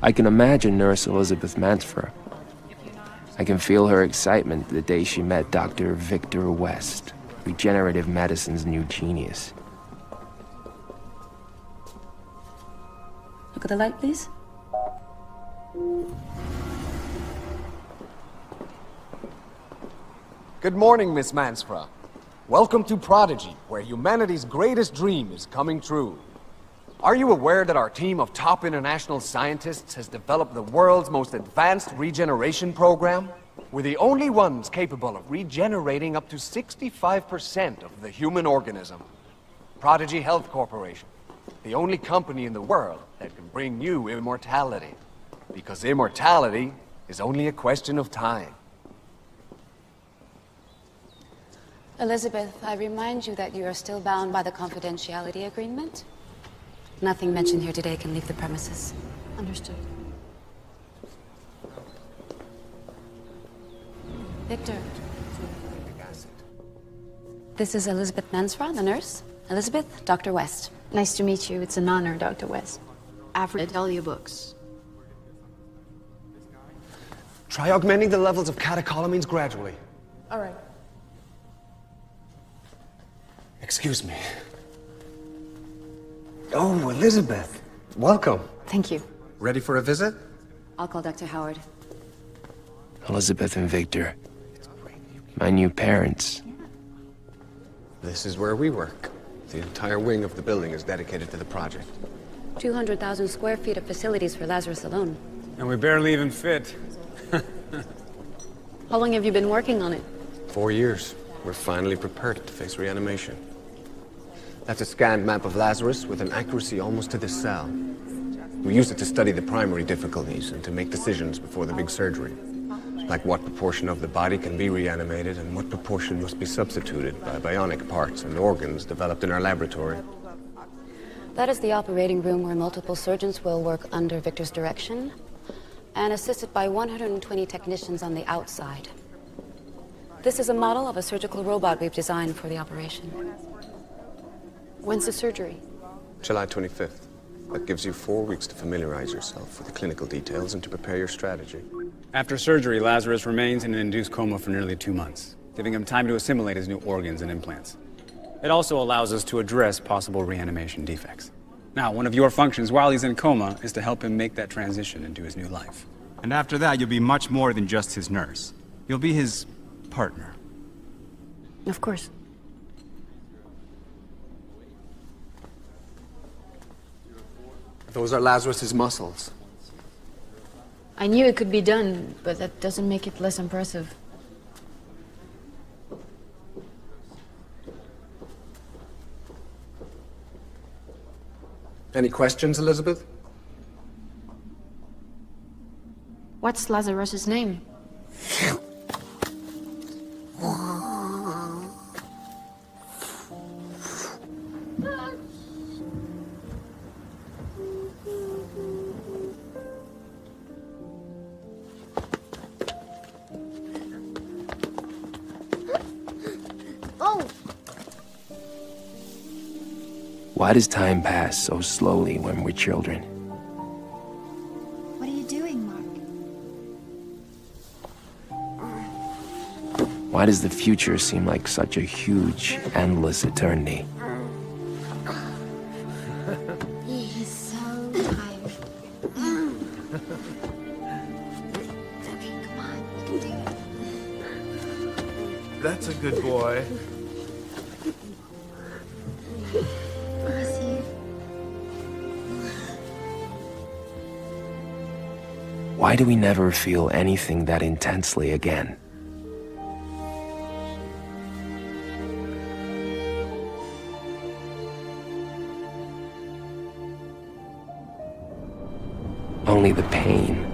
I can imagine Nurse Elizabeth Mansfer. I can feel her excitement the day she met Dr. Victor West, regenerative medicine's new genius. Look at the light, please. Good morning, Miss Mansfra. Welcome to Prodigy, where humanity's greatest dream is coming true. Are you aware that our team of top international scientists has developed the world's most advanced regeneration program? We're the only ones capable of regenerating up to 65% of the human organism. Prodigy Health Corporation, the only company in the world that can bring you immortality. Because immortality is only a question of time. Elizabeth, I remind you that you are still bound by the confidentiality agreement. Nothing mentioned here today can leave the premises. Understood. Victor. This is Elizabeth Mansfra, the nurse. Elizabeth, Dr. West. Nice to meet you. It's an honor, Dr. West. I've read all your books. Try augmenting the levels of catecholamines gradually. All right. Excuse me. Oh, Elizabeth. Welcome. Thank you. Ready for a visit? I'll call Dr. Howard. Elizabeth and Victor. My new parents. This is where we work. The entire wing of the building is dedicated to the project. 200,000 square feet of facilities for Lazarus alone. And we barely even fit. How long have you been working on it? 4 years. We're finally prepared to face reanimation. That's a scanned map of Lazarus with an accuracy almost to the cell. We use it to study the primary difficulties and to make decisions before the big surgery. Like what proportion of the body can be reanimated and what proportion must be substituted by bionic parts and organs developed in our laboratory. That is the operating room where multiple surgeons will work under Victor's direction and assisted by 120 technicians on the outside. This is a model of a surgical robot we've designed for the operation. When's the surgery? July 25th. That gives you 4 weeks to familiarize yourself with the clinical details and to prepare your strategy. After surgery, Lazarus remains in an induced coma for nearly 2 months, giving him time to assimilate his new organs and implants. It also allows us to address possible reanimation defects. Now, one of your functions while he's in coma is to help him make that transition into his new life. And after that, you'll be much more than just his nurse. You'll be his partner. Of course. Those are Lazarus's muscles. I knew it could be done, but that doesn't make it less impressive. Any questions, Elizabeth? What's Lazarus's name? Why does time pass so slowly when we're children? What are you doing, Mark? Why does the future seem like such a huge, endless eternity? He's so tired. Okay, come on, you can do it. That's a good boy. Why do we never feel anything that intensely again? Only the pain.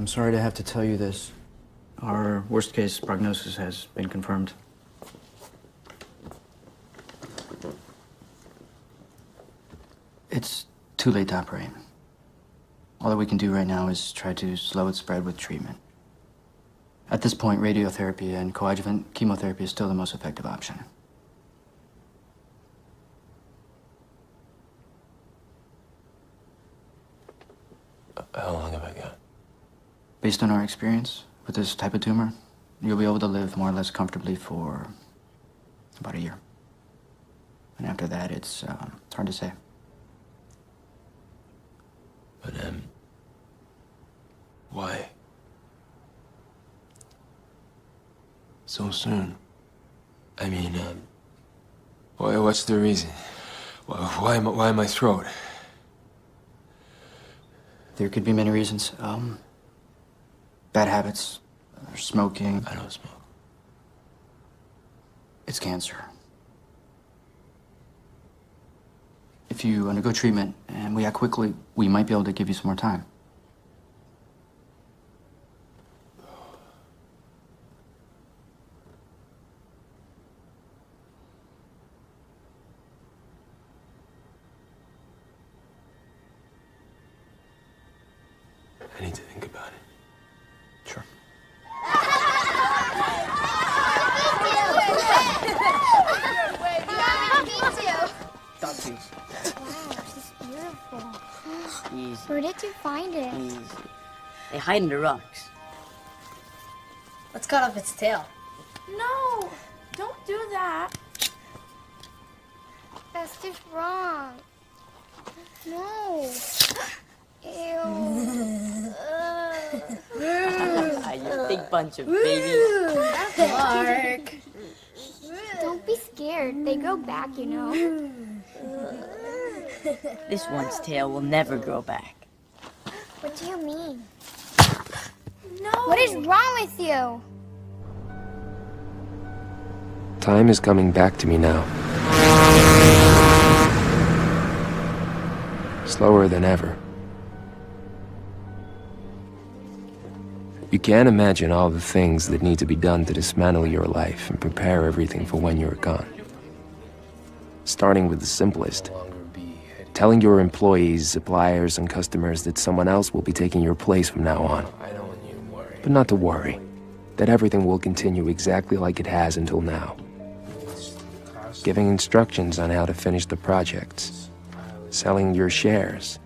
I'm sorry to have to tell you this. Our worst-case prognosis has been confirmed. It's too late to operate. All that we can do right now is try to slow its spread with treatment. At this point, radiotherapy and coadjuvant chemotherapy is still the most effective option. How long have I got? Based on our experience with this type of tumor, you'll be able to live more or less comfortably for about a year. And after that, it's hard to say. But, why? So soon? I mean, what's the reason? Why my throat? There could be many reasons. Bad habits, or smoking. I don't smoke. It's cancer. If you undergo treatment and we act quickly, we might be able to give you some more time. I need to think about it. Sure. Stop, please. Wow, she's beautiful. Easy. Where did you find it? Easy. They hide in the rocks. Let's cut off its tail. No! Don't do that. That's just wrong. No. Ew. You big bunch of babies. Mark. Don't be scared. They grow back, you know. This one's tail will never grow back. What do you mean? No. What is wrong with you? Time is coming back to me now. Slower than ever. You can't imagine all the things that need to be done to dismantle your life and prepare everything for when you're gone. Starting with the simplest. Telling your employees, suppliers, and customers that someone else will be taking your place from now on. But not to worry, that everything will continue exactly like it has until now. Giving instructions on how to finish the projects. Selling your shares.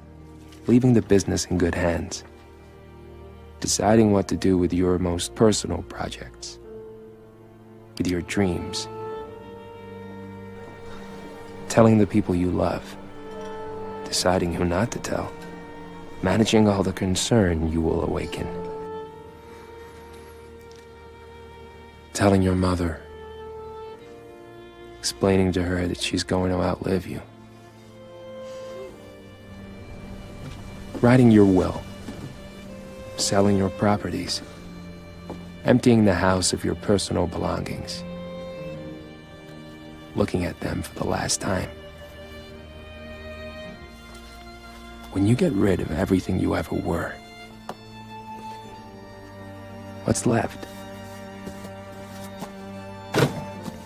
Leaving the business in good hands. Deciding what to do with your most personal projects. With your dreams. Telling the people you love. Deciding who not to tell. Managing all the concern you will awaken. Telling your mother. Explaining to her that she's going to outlive you. Writing your will. Selling your properties. Emptying the house of your personal belongings. Looking at them for the last time. When you get rid of everything you ever were, what's left?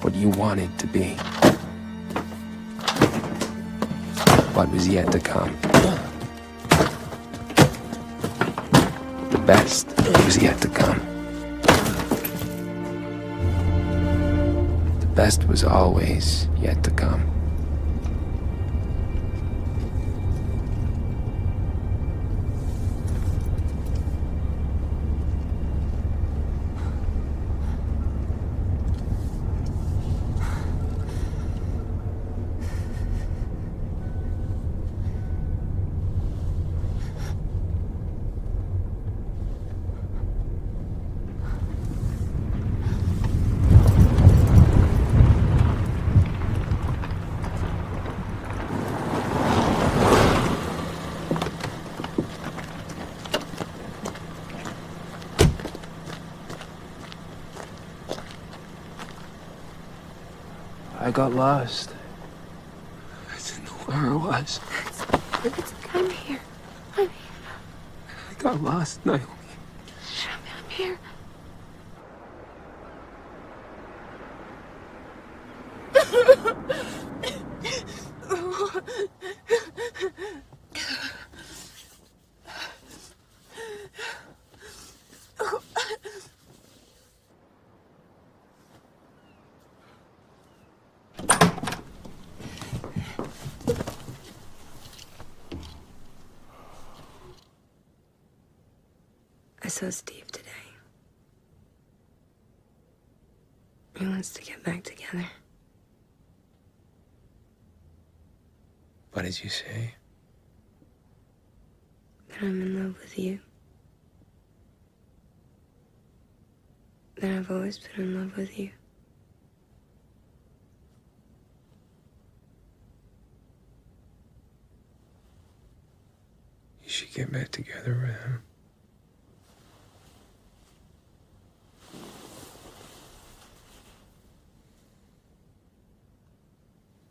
What you wanted to be. What was yet to come. The best was yet to come. The best was always yet to come. I got lost. I didn't know where I was. I'm here. I'm here. I got lost, Naomi. here. I saw Steve today. He wants to get back together. What did you say? That I'm in love with you. That I've always been in love with you. You should get back together with him.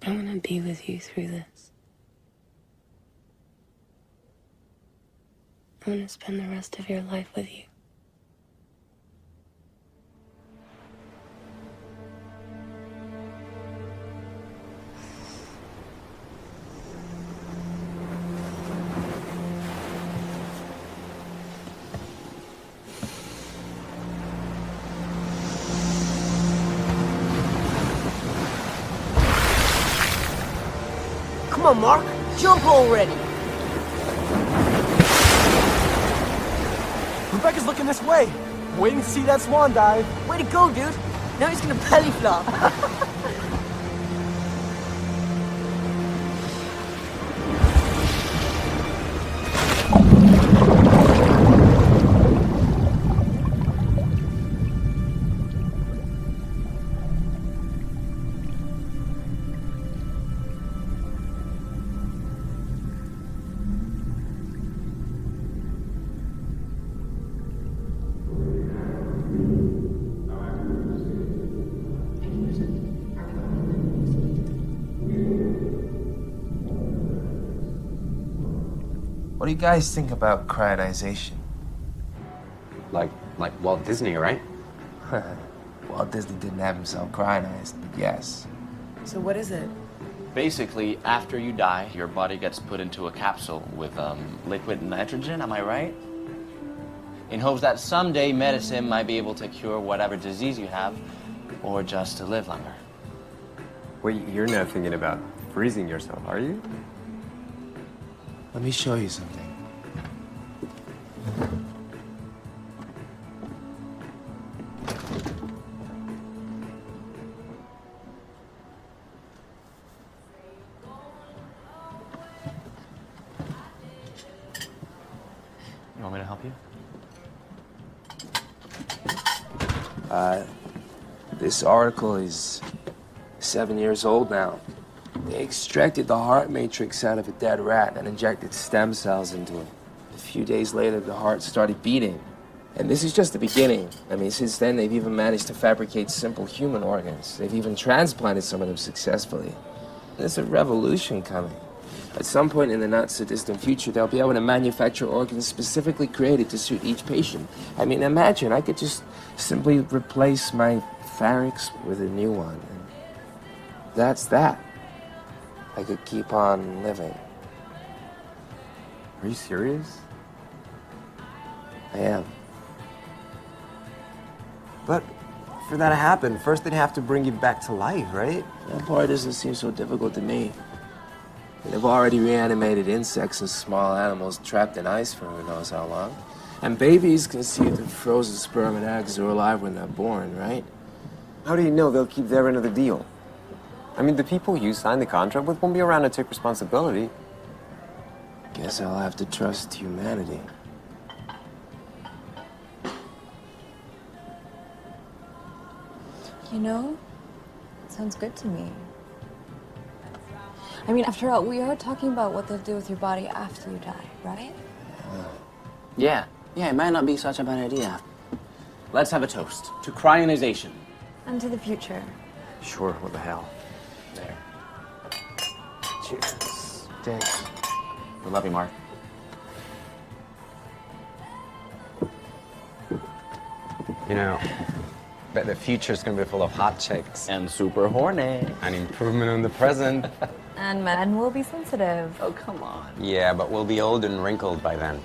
I want to be with you through this. I want to spend the rest of your life with you. Come on, Mark. Jump already. Rebecca's looking this way. Waiting to see that swan dive. Way to go, dude. Now he's gonna belly flop. What do you guys think about cryonisation? Like Walt Disney, right? Walt Disney didn't have himself cryonised, but yes. So what is it? Basically, after you die, your body gets put into a capsule with liquid nitrogen, am I right? In hopes that someday medicine might be able to cure whatever disease you have, or just to live longer. Wait, you're not thinking about freezing yourself, are you? Let me show you something. You want me to help you? This article is 7 years old now. They extracted the heart matrix out of a dead rat and injected stem cells into it. A few days later, the heart started beating. And this is just the beginning. I mean, since then, they've even managed to fabricate simple human organs. They've even transplanted some of them successfully. There's a revolution coming. At some point in the not-so-distant future, they'll be able to manufacture organs specifically created to suit each patient. I mean, imagine, I could just simply replace my pharynx with a new one. And that's that. I could keep on living. Are you serious? I am. But for that to happen, first they'd have to bring you back to life, right? That part doesn't seem so difficult to me. They've already reanimated insects and small animals trapped in ice for who knows how long. And babies conceived of frozen sperm and eggs are alive when they're born, right? How do you know they'll keep their end of the deal? I mean, the people you signed the contract with won't be around to take responsibility. Guess I'll have to trust humanity. You know, it sounds good to me. I mean, after all, we are talking about what they'll do with your body after you die, right? Yeah, it might not be such a bad idea. Let's have a toast to cryonisation. And to the future. Sure, what the hell. There. Cheers. Thanks. We love you, Mark. You know, bet the future's gonna be full of hot chicks. And super horny. An improvement on the present. And men will be sensitive. Oh, come on. Yeah, but we'll be old and wrinkled by then.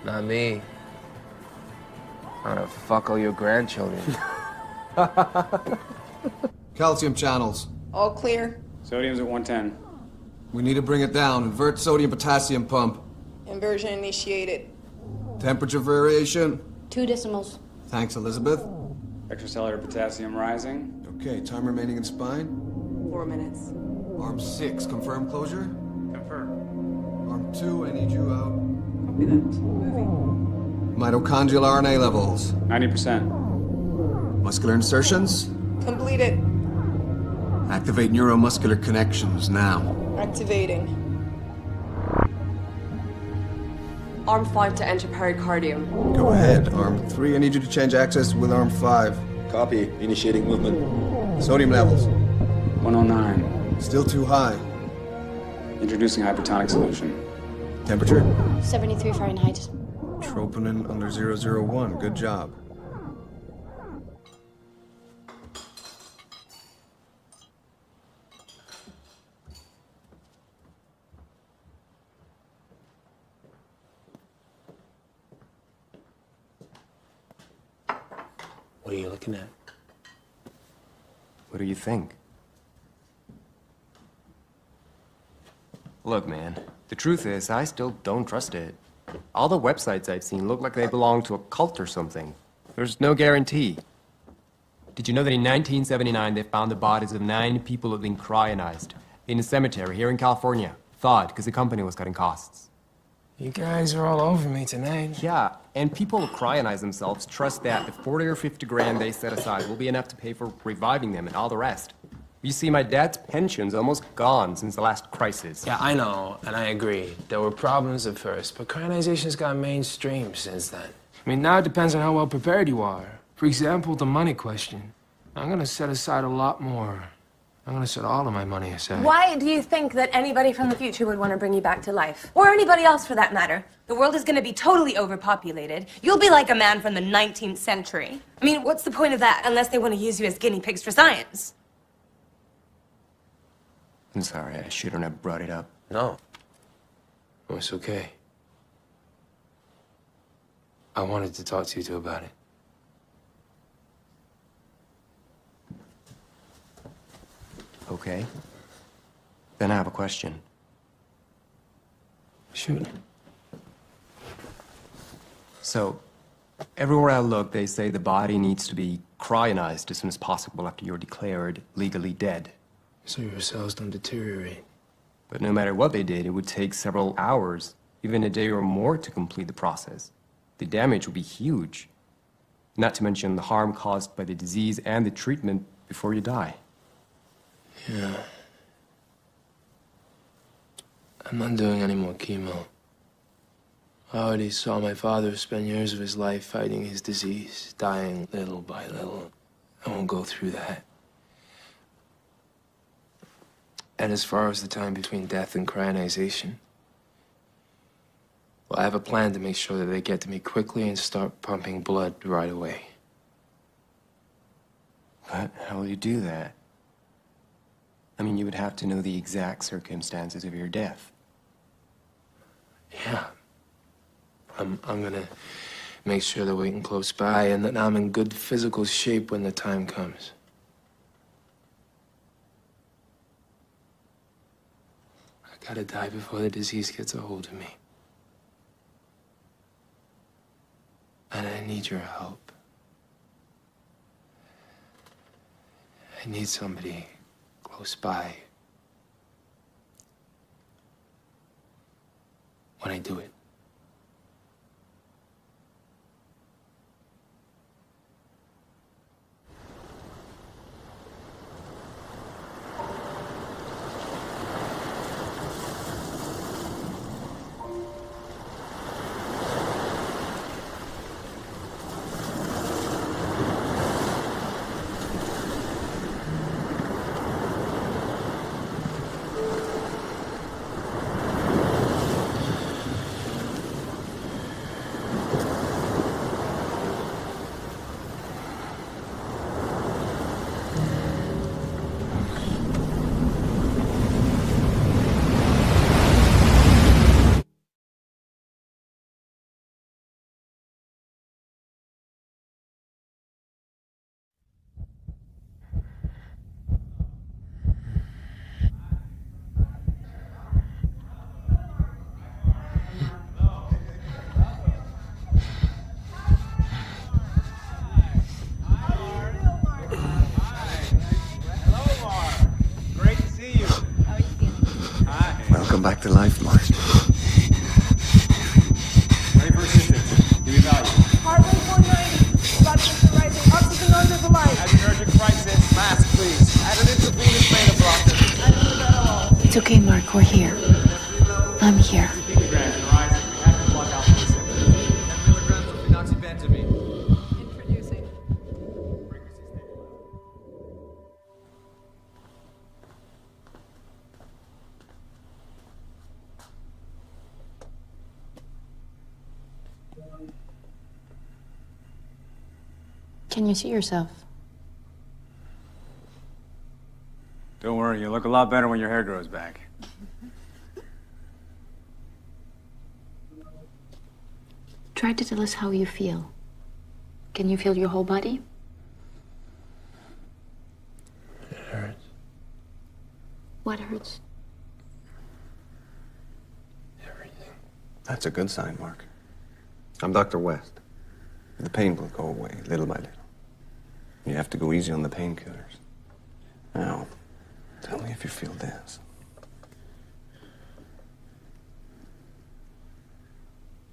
Not me. I'm gonna fuck all your grandchildren. Calcium channels. All clear. Sodium's at 110. We need to bring it down. Invert sodium-potassium pump. Inversion initiated. Temperature variation. 2 decimals. Thanks, Elizabeth. Extracellular potassium rising. Okay, time remaining in spine. 4 minutes. Arm 6, confirm closure. Confirm. Arm 2, I need you out. Copy that. Moving. Mitochondrial RNA levels. 90%. Muscular insertions. Completed. Activate neuromuscular connections now. Activating. Arm 5 to enter pericardium. Go ahead. Arm 3, I need you to change access with Arm 5. Copy. Initiating movement. Sodium levels. 109. Still too high. Introducing hypertonic solution. Temperature? 73 Fahrenheit. Troponin under 001. Good job. What are you looking at? What do you think? Look, man, the truth is, I still don't trust it. All the websites I've seen look like they belong to a cult or something. There's no guarantee. Did you know that in 1979 they found the bodies of 9 people who had been cryogenized in a cemetery here in California? Thawed because the company was cutting costs. You guys are all over me tonight. Yeah, and people who cryonize themselves trust that the 40 or 50 grand they set aside will be enough to pay for reviving them and all the rest. You see, my dad's pension's almost gone since the last crisis. Yeah, I know, and I agree. There were problems at first, but cryonization's gone mainstream since then. I mean, now it depends on how well prepared you are. For example, the money question. I'm gonna set aside a lot more. I'm gonna set all of my money aside. Why do you think that anybody from the future would want to bring you back to life? Or anybody else, for that matter? The world is gonna be totally overpopulated. You'll be like a man from the 19th century. I mean, what's the point of that unless they want to use you as guinea pigs for science? I'm sorry, I shouldn't have brought it up. No. Oh, it's okay. I wanted to talk to you two about it. Okay. Then I have a question. Shoot. So, everywhere I look, they say the body needs to be cryogenized as soon as possible after you're declared legally dead. So your cells don't deteriorate. But no matter what they did, it would take several hours, even a day or more, to complete the process. The damage would be huge. Not to mention the harm caused by the disease and the treatment before you die. Yeah. I'm not doing any more chemo. I already saw my father spend years of his life fighting his disease, dying little by little. I won't go through that. And as far as the time between death and cryogenization, well, I have a plan to make sure that they get to me quickly and start pumping blood right away. But how will you do that? I mean, you would have to know the exact circumstances of your death. Yeah. I'm gonna make sure they're waiting close by and that I'm in good physical shape when the time comes. I gotta die before the disease gets a hold of me. And I need your help. I need somebody close by when I do it. Come back to life, Mark. Ready for assistance. Give me value. Heart rate 190. Blood pressure rising. Oxygen under the light. As an urgent crisis, mask, please. Add an intravenous beta blocker. It's okay, Mark. We're here. I'm here. Can you see yourself? Don't worry, you look a lot better when your hair grows back. Try to tell us how you feel. Can you feel your whole body? It hurts. What hurts? Everything. That's a good sign, Mark. I'm Dr. West. The pain will go away little by little. You have to go easy on the painkillers. Now, tell me if you feel this.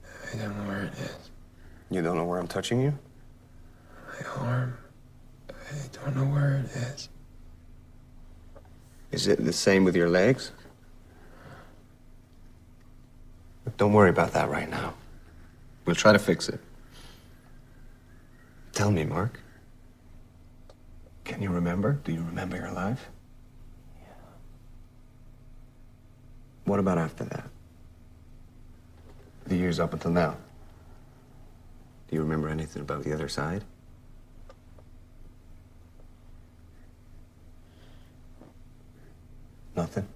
I don't know where it is. You don't know where I'm touching you? My arm. I don't know where it is. Is it the same with your legs? But don't worry about that right now. We'll try to fix it. Tell me, Mark. Can you remember? Do you remember your life? Yeah. What about after that? The years up until now? Do you remember anything about the other side? Nothing?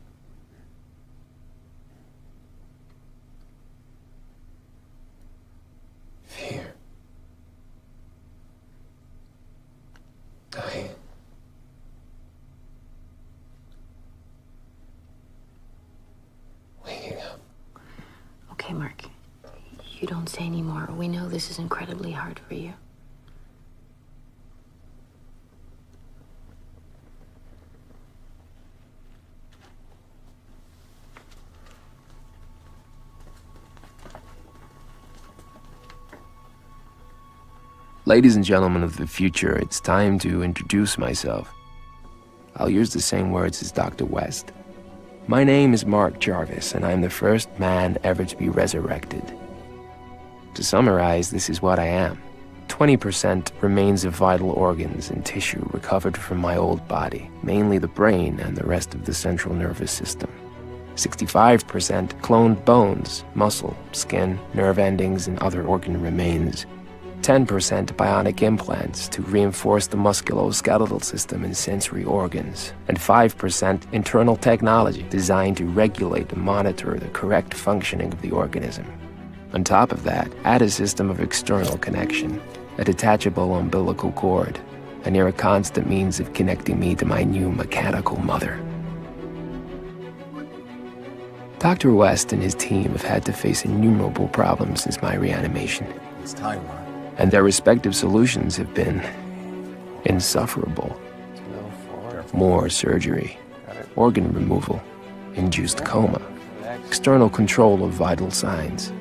Fear. Dying. Waking up. Okay, Mark. You don't say anymore. We know this is incredibly hard for you. Ladies and gentlemen of the future, it's time to introduce myself. I'll use the same words as Dr. West. My name is Mark Jarvis, and I'm the first man ever to be resurrected. To summarize, this is what I am. 20% remains of vital organs and tissue recovered from my old body, mainly the brain and the rest of the central nervous system. 65% cloned bones, muscle, skin, nerve endings, and other organ remains. 10% bionic implants to reinforce the musculoskeletal system and sensory organs, and 5% internal technology designed to regulate and monitor the correct functioning of the organism. On top of that, add a system of external connection, a detachable umbilical cord, a near constant means of connecting me to my new mechanical mother. Dr. West and his team have had to face innumerable problems since my reanimation. It's time, Mark. And their respective solutions have been insufferable. More surgery, organ removal, induced coma, external control of vital signs,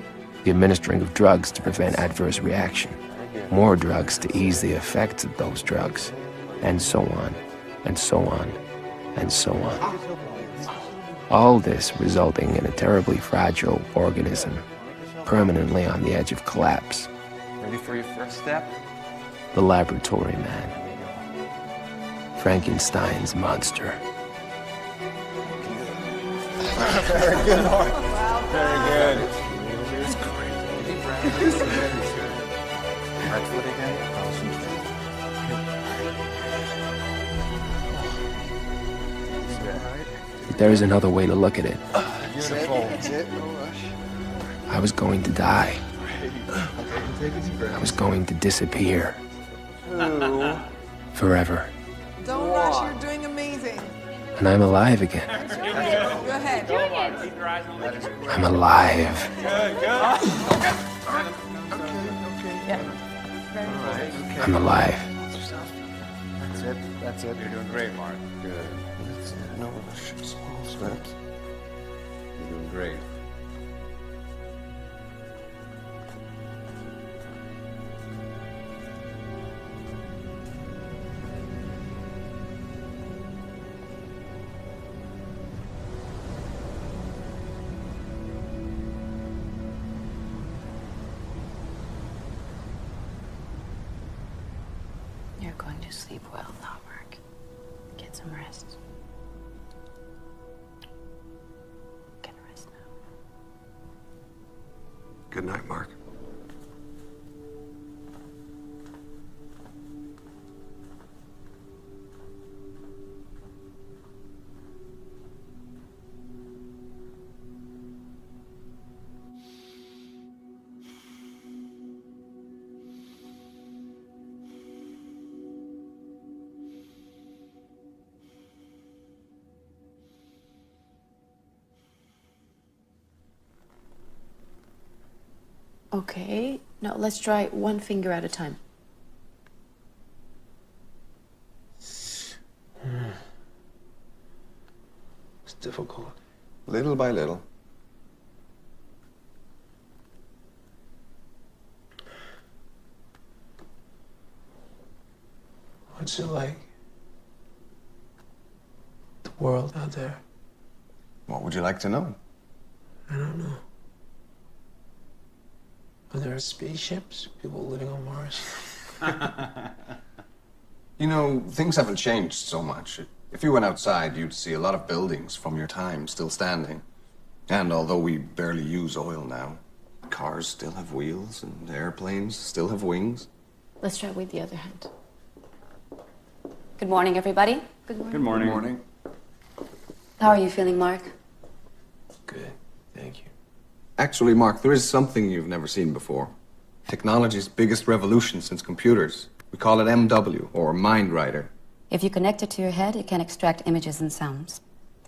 the administering of drugs to prevent adverse reaction, more drugs to ease the effects of those drugs, and so on, and so on, and so on. All this resulting in a terribly fragile organism, permanently on the edge of collapse. Ready for your first step? The laboratory man. Frankenstein's monster. Very good, Mark. Very good. Here's Right foot again. There is another way to look at it. That's it. I was going to die. I was going to disappear. Forever. Don't rush, you're doing amazing. And I'm alive again. Go ahead. I'm alive. I'm alive. That's it. You're doing great, Mark. Good. No rush. Small steps. You Great. You're going to sleep well now, Mark. Get some rest. Get rest now. Good night, Mark. Okay, now let's try one finger at a time. It's difficult. Little by little. What's it like? The world out there? What would you like to know? I don't know. Are there spaceships? People living on Mars? You know, things haven't changed so much. If you went outside, you'd see a lot of buildings from your time still standing. And although we barely use oil now, cars still have wheels and airplanes still have wings. Let's try with the other hand. Good morning, everybody. Good morning. Good morning. Good morning. How are you feeling, Mark? Good, thank you. Actually, Mark, there is something you've never seen before. Technology's biggest revolution since computers. We call it MW, or Mind Writer. If you connect it to your head, it can extract images and sounds.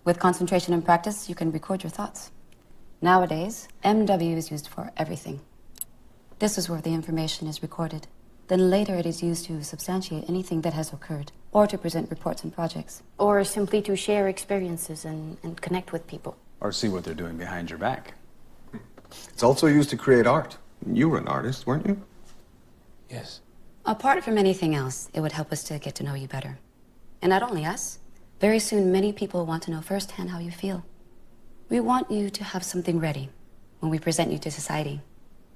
With concentration and practice, you can record your thoughts. Nowadays, MW is used for everything. This is where the information is recorded. Then later it is used to substantiate anything that has occurred, or to present reports and projects. Or simply to share experiences and connect with people. Or see what they're doing behind your back. It's also used to create art. You were an artist, weren't you? Yes. Apart from anything else, it would help us to get to know you better. And not only us, very soon many people want to know firsthand how you feel. We want you to have something ready when we present you to society,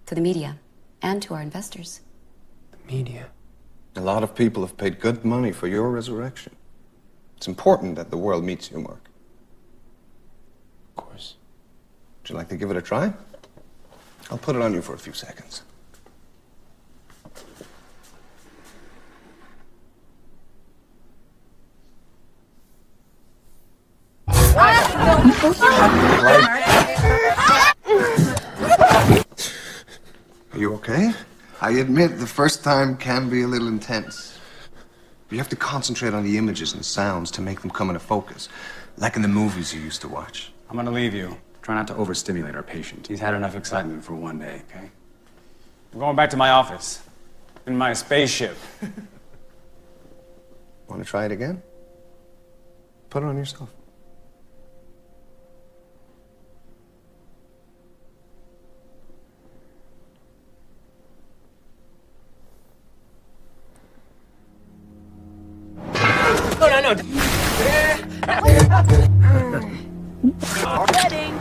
to the media, and to our investors. The media? A lot of people have paid good money for your resurrection. It's important that the world meets you, Mark. Of course. Would you like to give it a try? I'll put it on you for a few seconds. Are you okay? I admit the first time can be a little intense. But you have to concentrate on the images and sounds to make them come into focus, like in the movies you used to watch. I'm gonna leave you. Try not to overstimulate our patient. He's had enough excitement for one day, okay? I'm going back to my office. In my spaceship. Want to try it again? Put it on yourself. No. Wedding.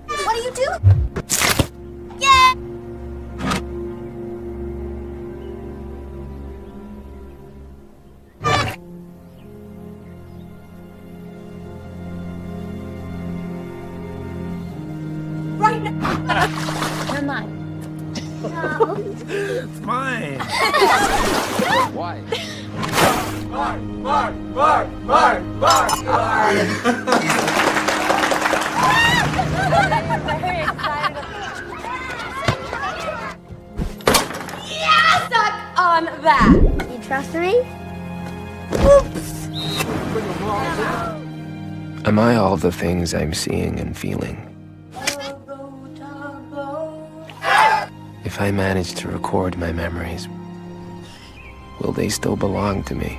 What are you doing? Yeah! Right now. You're mine. No. It's mine. Why? Mark! very excited. Yeah, suck on that. You trust me? Am I all the things I'm seeing and feeling? If I manage to record my memories, will they still belong to me?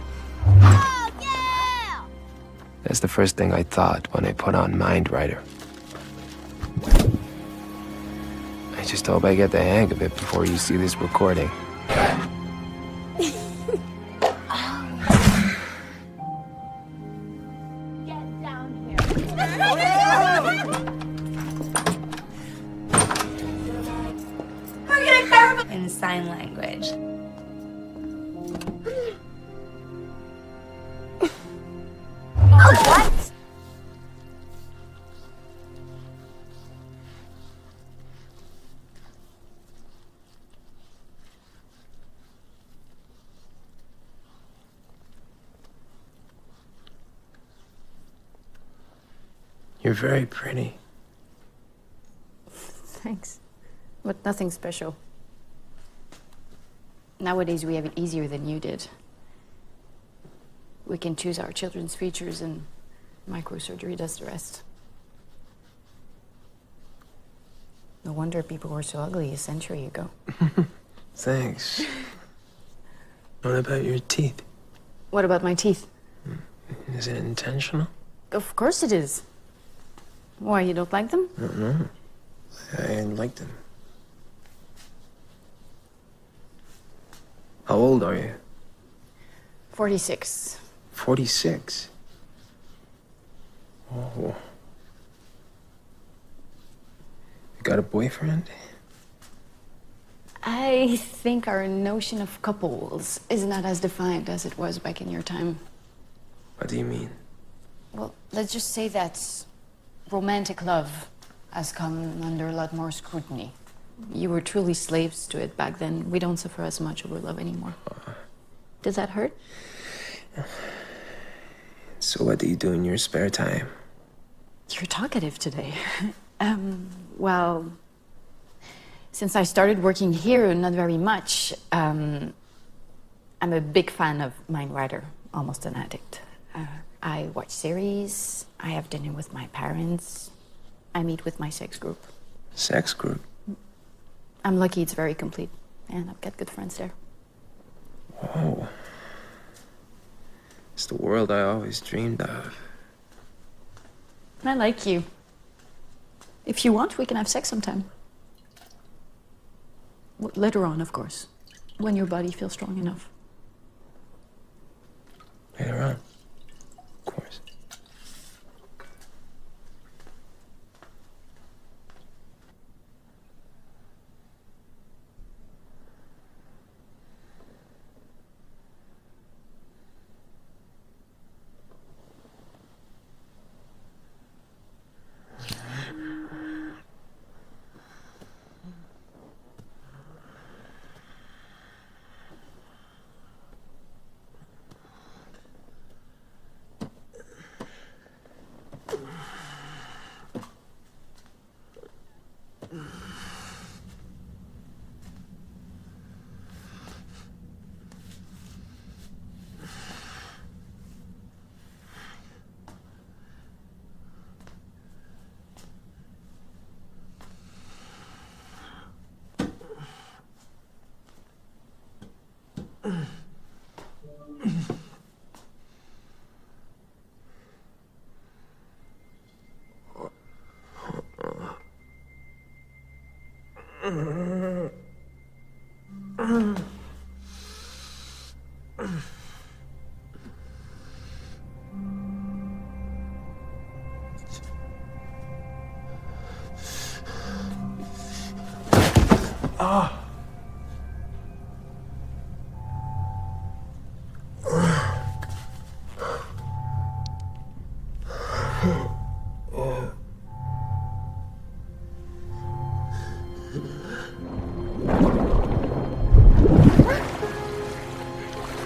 That's the first thing I thought when I put on MindWriter. I just hope I get the hang of it before you see this recording. In sign language. What? You're very pretty. Thanks. But nothing special. Nowadays, we have it easier than you did. We can choose our children's features, and microsurgery does the rest. No wonder people were so ugly a century ago. Thanks. What about your teeth? What about my teeth? Is it intentional? Of course it is. Why, you don't like them? I don't know. I like them. How old are you? 46. 46? Oh. You got a boyfriend? I think our notion of couples is not as defined as it was back in your time. What do you mean? Well, let's just say that romantic love has come under a lot more scrutiny. You were truly slaves to it back then. We don't suffer as much over love anymore. Does that hurt? So what do you do in your spare time? You're talkative today. Well, since I started working here, not very much. I'm a big fan of MindWriter, almost an addict. I watch series, I have dinner with my parents, I meet with my sex group. Sex group? I'm lucky it's very complete, and I've got good friends there. Whoa. It's the world I always dreamed of. I like you. If you want, we can have sex sometime. Later on, of course, when your body feels strong enough. Later on? Of course.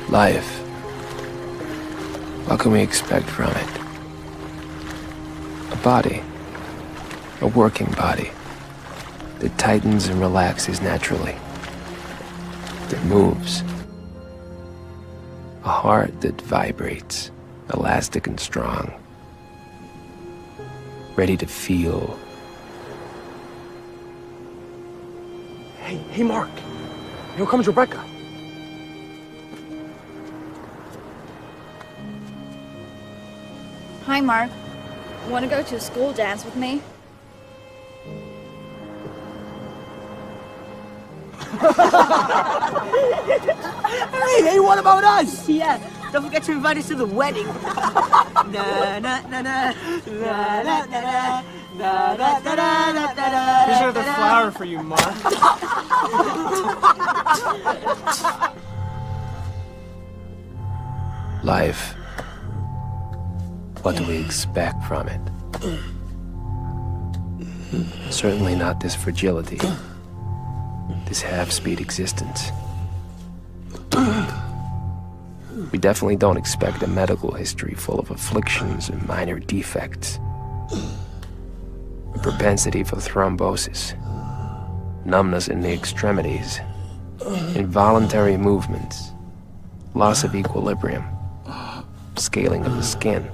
Life. What can we expect from it? A body. A working body that tightens and relaxes naturally, that moves. A heart that vibrates, elastic and strong, ready to feel. Hey, Mark. Here comes Rebecca. Hi, Mark. Want to go to a school dance with me? Hey, what about us? Yeah, don't forget to invite us to the wedding. Na na na na na na na na na na na. Here's another flower for you, Mark. Life. What do we expect from it? Certainly not this fragility, this half-speed existence. We definitely don't expect a medical history full of afflictions and minor defects. A propensity for thrombosis, numbness in the extremities, involuntary movements, loss of equilibrium, scaling of the skin,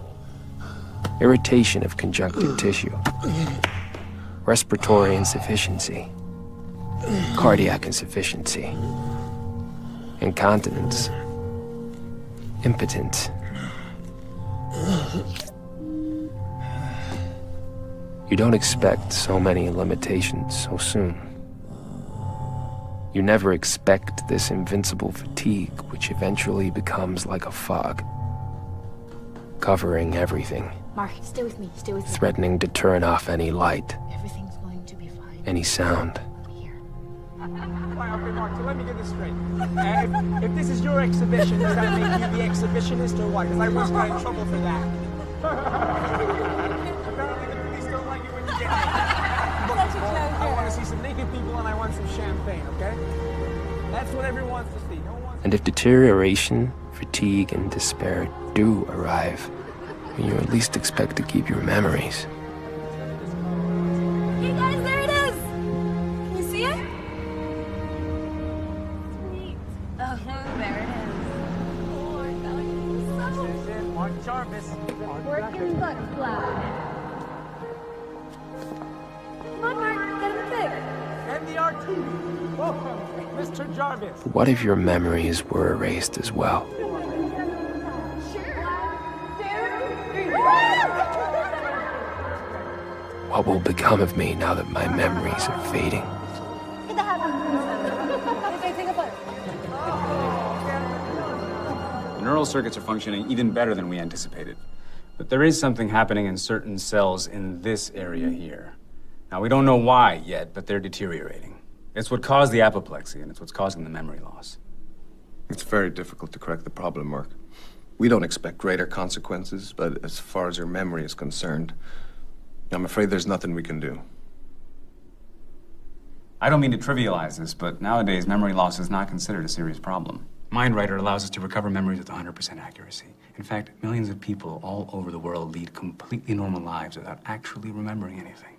irritation of conjunctive tissue, respiratory insufficiency, cardiac insufficiency, incontinence, impotence. You don't expect so many limitations so soon. You never expect this invincible fatigue, which eventually becomes like a fog, covering everything. Mark, stay with me. Stay with me. Threatening to turn off any light, Everything's going to be fine. any sound. Okay, Mark, so let me get this straight. If this is your exhibition, does that make you the exhibitionist or what? Because I once got in trouble for that. Apparently the police don't like it when you get naked. I want to see some naked people and I want some champagne, okay? That's what everyone wants to see. No one wants And if deterioration, fatigue, and despair do arrive, you at least expect to keep your memories. Hey guys, there it is! Can you see it? Sweet. Oh, there it is. Oh, I got you. This is it, Mark Jarvis. Working butterfly. Come on, Mark, get him big. And the RTV. Welcome, Mr. Jarvis. But what if your memories were erased as well? What will become of me now that my memories are fading? The neural circuits are functioning even better than we anticipated. But there is something happening in certain cells in this area here. Now, we don't know why yet, but they're deteriorating. It's what caused the apoplexy, and it's what's causing the memory loss. It's very difficult to correct the problem, Mark. We don't expect greater consequences, but as far as your memory is concerned, I'm afraid there's nothing we can do. I don't mean to trivialize this, but nowadays memory loss is not considered a serious problem. MindWriter allows us to recover memories with 100% accuracy. In fact, millions of people all over the world lead completely normal lives without actually remembering anything.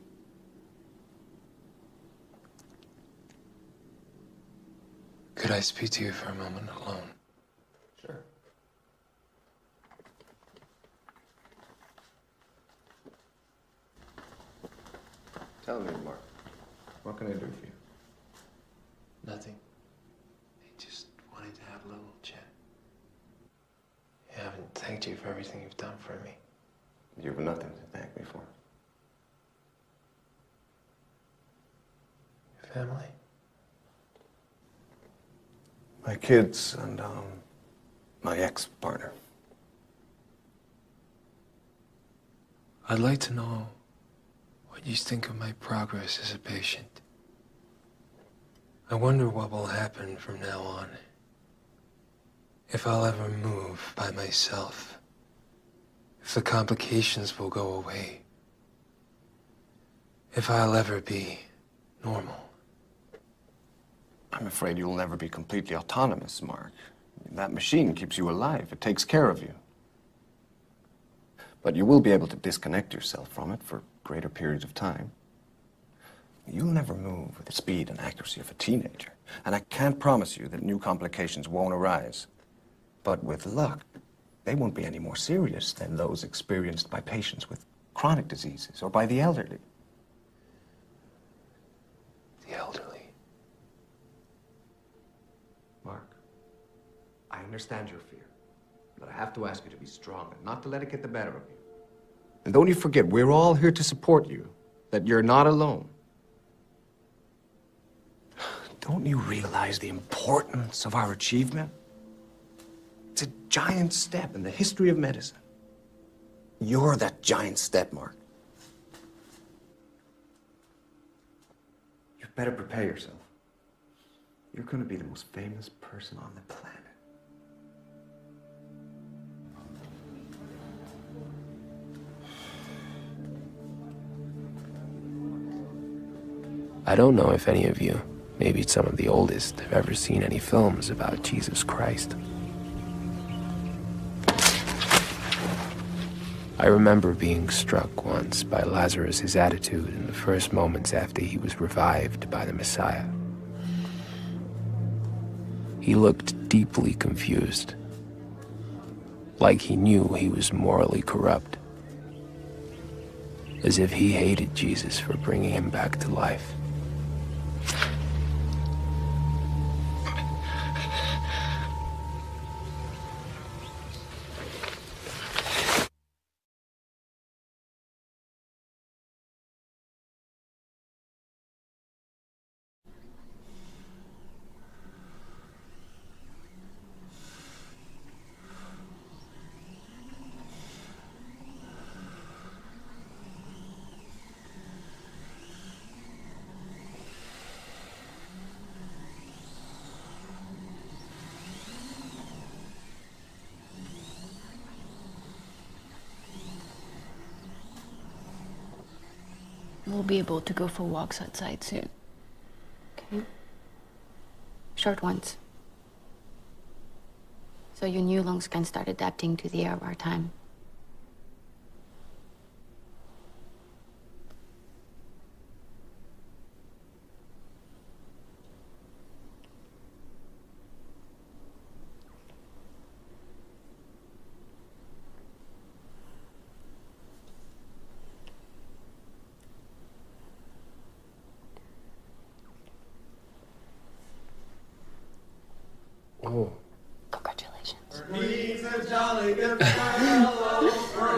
Could I speak to you for a moment alone? Sure. Tell me, Mark. What can I do for you? Nothing. I just wanted to have a little chat. I haven't thanked you for everything you've done for me. You've nothing to thank me for. Your family? My kids and, my ex-partner. I'd like to know what you think of my progress as a patient. I wonder what will happen from now on. If I'll ever move by myself. If the complications will go away. If I'll ever be normal. I'm afraid you'll never be completely autonomous, Mark. That machine keeps you alive. It takes care of you. But you will be able to disconnect yourself from it for greater periods of time. You'll never move with the speed and accuracy of a teenager, and I can't promise you that new complications won't arise. But with luck, they won't be any more serious than those experienced by patients with chronic diseases or by the elderly. The elderly. Mark, I understand your fear, but I have to ask you to be strong and not to let it get the better of you. And don't you forget, we're all here to support you, that you're not alone. Don't you realize the importance of our achievement? It's a giant step in the history of medicine. You're that giant step, Mark. You better prepare yourself. You're going to be the most famous person on the planet. I don't know if any of you, maybe some of the oldest, have ever seen any films about Jesus Christ. I remember being struck once by Lazarus' attitude in the first moments after he was revived by the Messiah. He looked deeply confused, like he knew he was morally corrupt, as if he hated Jesus for bringing him back to life. We'll be able to go for walks outside soon. Okay? Short ones. So your new lungs can start adapting to the air of our time. Oh. Congratulations. He's a jolly good fellow.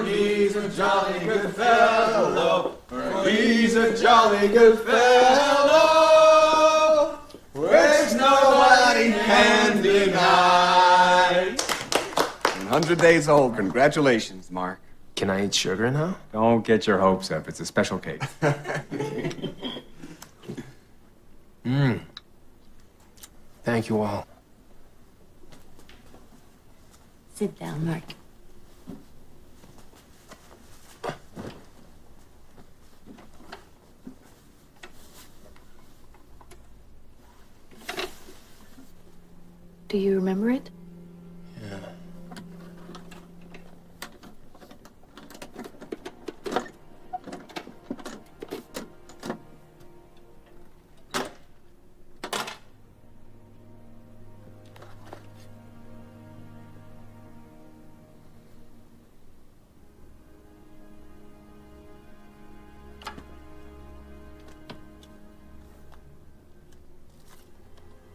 He's a jolly good fellow. He's a jolly good fellow. Which nobody can deny. 100 days old. Congratulations, Mark. Can I eat sugar now? Don't get your hopes up. It's a special cake. Thank you all. Sit down, Mark. Do you remember it? Yeah.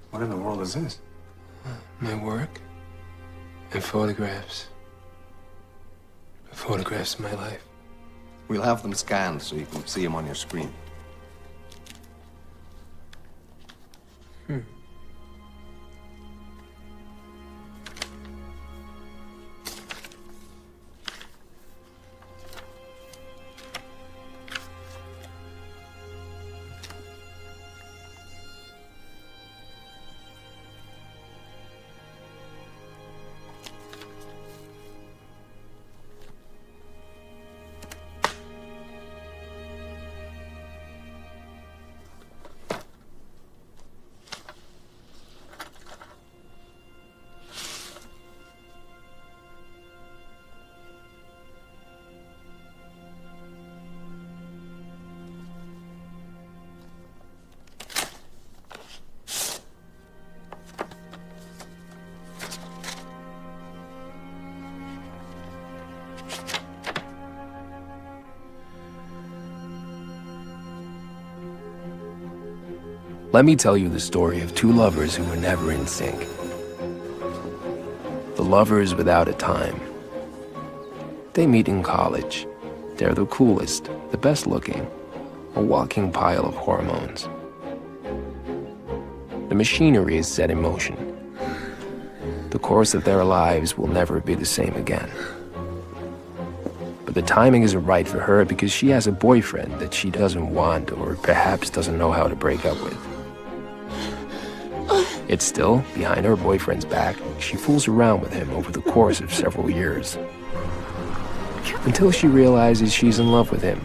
What in the world is this? My work and photographs. Photographs of my life. We'll have them scanned so you can see them on your screen. let me tell you the story of two lovers who were never in sync. The lovers without a time. They meet in college. They're the coolest, the best looking, a walking pile of hormones. The machinery is set in motion. The course of their lives will never be the same again. But the timing isn't right for her because she has a boyfriend that she doesn't want or perhaps doesn't know how to break up with. Yet still, behind her boyfriend's back, she fools around with him over the course of several years. Until she realizes she's in love with him.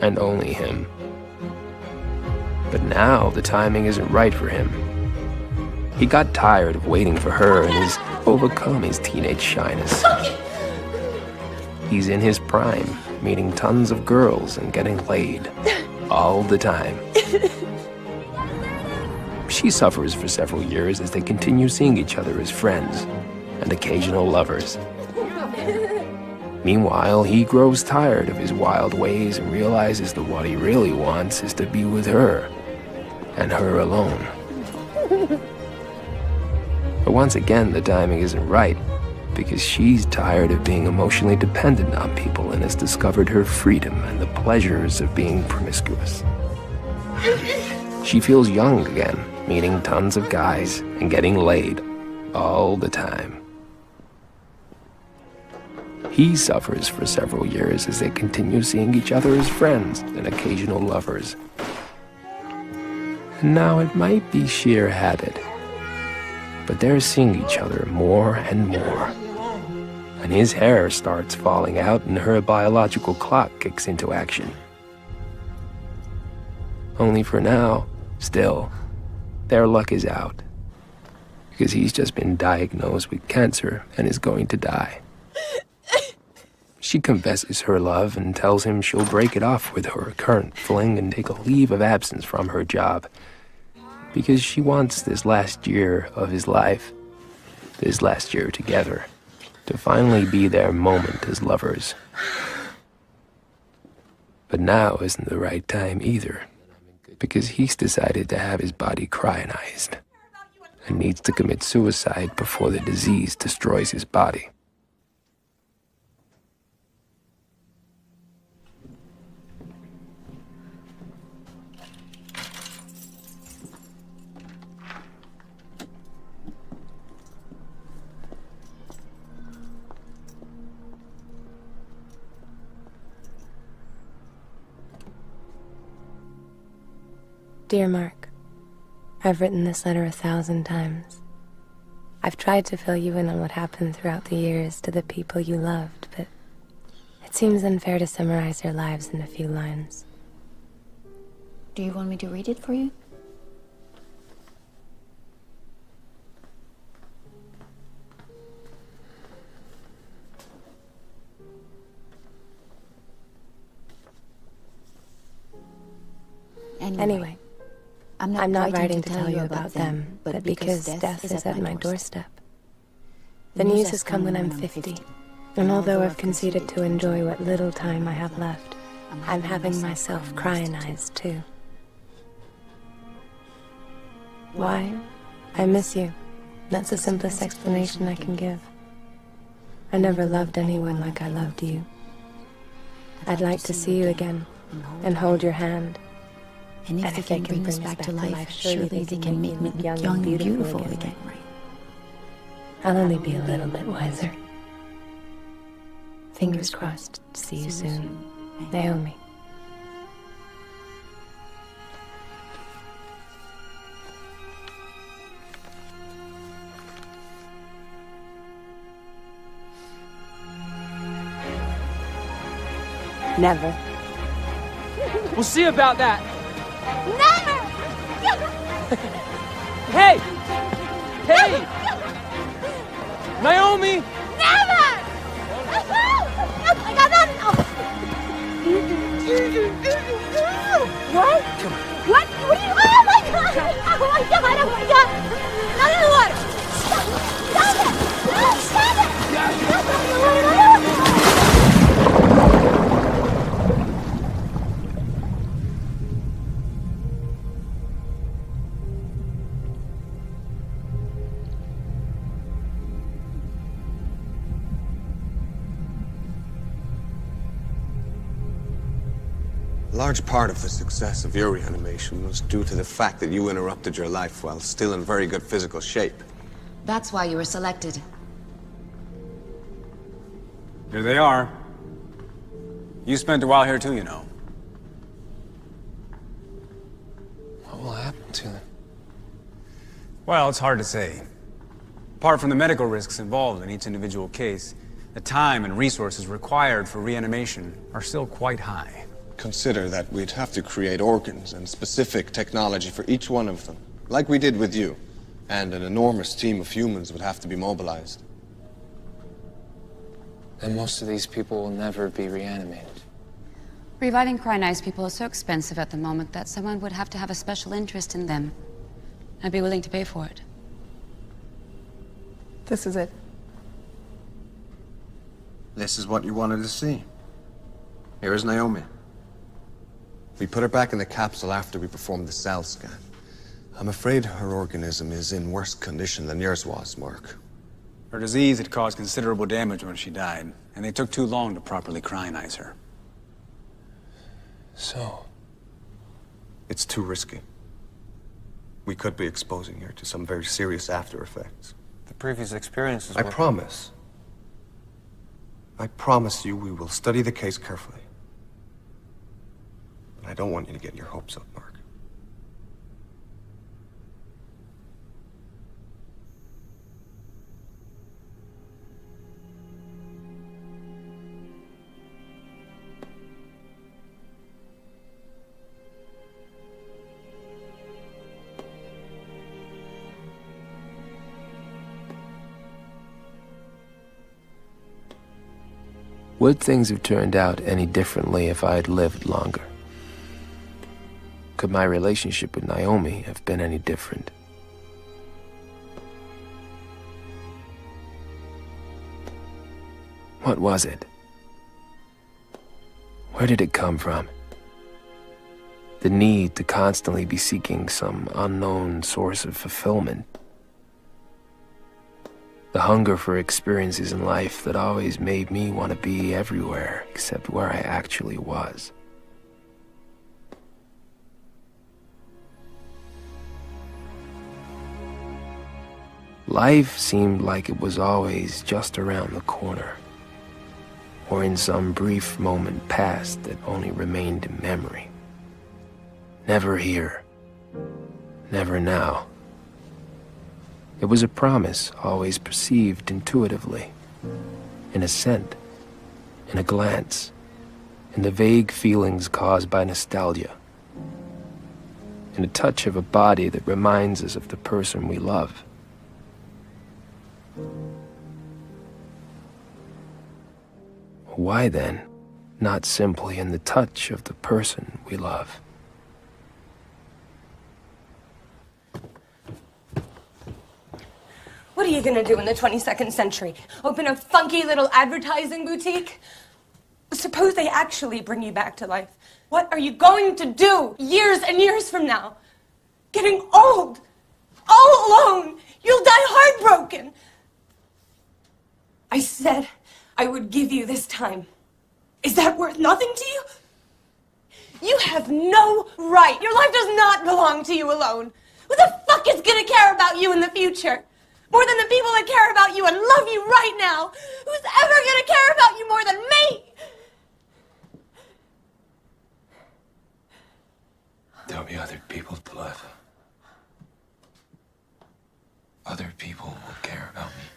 And only him. But now the timing isn't right for him. He got tired of waiting for her and has overcome his teenage shyness. He's in his prime, meeting tons of girls and getting laid. All the time. She suffers for several years as they continue seeing each other as friends and occasional lovers. Meanwhile, he grows tired of his wild ways and realizes that what he really wants is to be with her, and her alone. But once again, the timing isn't right, because she's tired of being emotionally dependent on people and has discovered her freedom and the pleasures of being promiscuous. She feels young again, meeting tons of guys and getting laid all the time. He suffers for several years as they continue seeing each other as friends and occasional lovers. And now it might be sheer habit, but they're seeing each other more and more. And his hair starts falling out and her biological clock kicks into action. Only for now, still, their luck is out. Because he's just been diagnosed with cancer and is going to die. She confesses her love and tells him she'll break it off with her current fling and take a leave of absence from her job. Because she wants this last year of his life, this last year together, to finally be their moment as lovers. But now isn't the right time either, because he's decided to have his body cryogenized and needs to commit suicide before the disease destroys his body. Dear Mark, I've written this letter 1,000 times. I've tried to fill you in on what happened throughout the years to the people you loved, but it seems unfair to summarize their lives in a few lines. Do you want me to read it for you? Anyway, I'm not writing to tell you about them, but because death is at my doorstep. The news has come when I'm 50, and although I've conceded to enjoy what little time I have left, I'm having myself cryogenized too. Why? I miss you. That's the simplest explanation I can give. I never loved anyone like I loved you. I'd like to see you again, and hold your hand. And if they can bring us back to life, surely they can make me young and beautiful again. I'll only be a little bit wiser. Fingers crossed. See you soon. Naomi. Never. We'll see about that. Never! Hey! Hey! Naomi! Never! What? What? What are you? Oh my god! Oh my god! Oh my god! Not in the water! Stop it! Stop it! Stop it! A large part of the success of your reanimation was due to the fact that you interrupted your life while still in very good physical shape. That's why you were selected. Here they are. You spent a while here too, you know. What will happen to them? Well, it's hard to say. Apart from the medical risks involved in each individual case, the time and resources required for reanimation are still quite high. Consider that we'd have to create organs and specific technology for each one of them, like we did with you. And an enormous team of humans would have to be mobilized. And most of these people will never be reanimated. Reviving crying-eyes people is so expensive at the moment that someone would have to have a special interest in them. I'd be willing to pay for it. This is it. This is what you wanted to see. Here is Naomi. We put her back in the capsule after we performed the cell scan. I'm afraid her organism is in worse condition than yours was, Mark. Her disease had caused considerable damage when she died, and they took too long to properly cryonize her. So? It's too risky. We could be exposing her to some very serious after effects. The previous experiences I promise you we will study the case carefully. But I don't want you to get your hopes up, Mark. Would things have turned out any differently if I had lived longer? Could my relationship with Naomi have been any different? What was it? Where did it come from? The need to constantly be seeking some unknown source of fulfillment. The hunger for experiences in life that always made me want to be everywhere except where I actually was. Life seemed like it was always just around the corner, or in some brief moment past that only remained in memory. Never here, never now. It was a promise always perceived intuitively, in a scent, in a glance, in the vague feelings caused by nostalgia, in a touch of a body that reminds us of the person we love. Why then, not simply in the touch of the person we love? What are you gonna do in the 22nd century? Open a funky little advertising boutique? Suppose they actually bring you back to life. What are you going to do years and years from now? Getting old, all alone. You'll die heartbroken. I said I would give you this time. Is that worth nothing to you? You have no right. Your life does not belong to you alone. Who the fuck is gonna care about you in the future? More than the people that care about you and love you right now. Who's ever gonna care about you more than me? There'll be other people to love. Other people will care about me.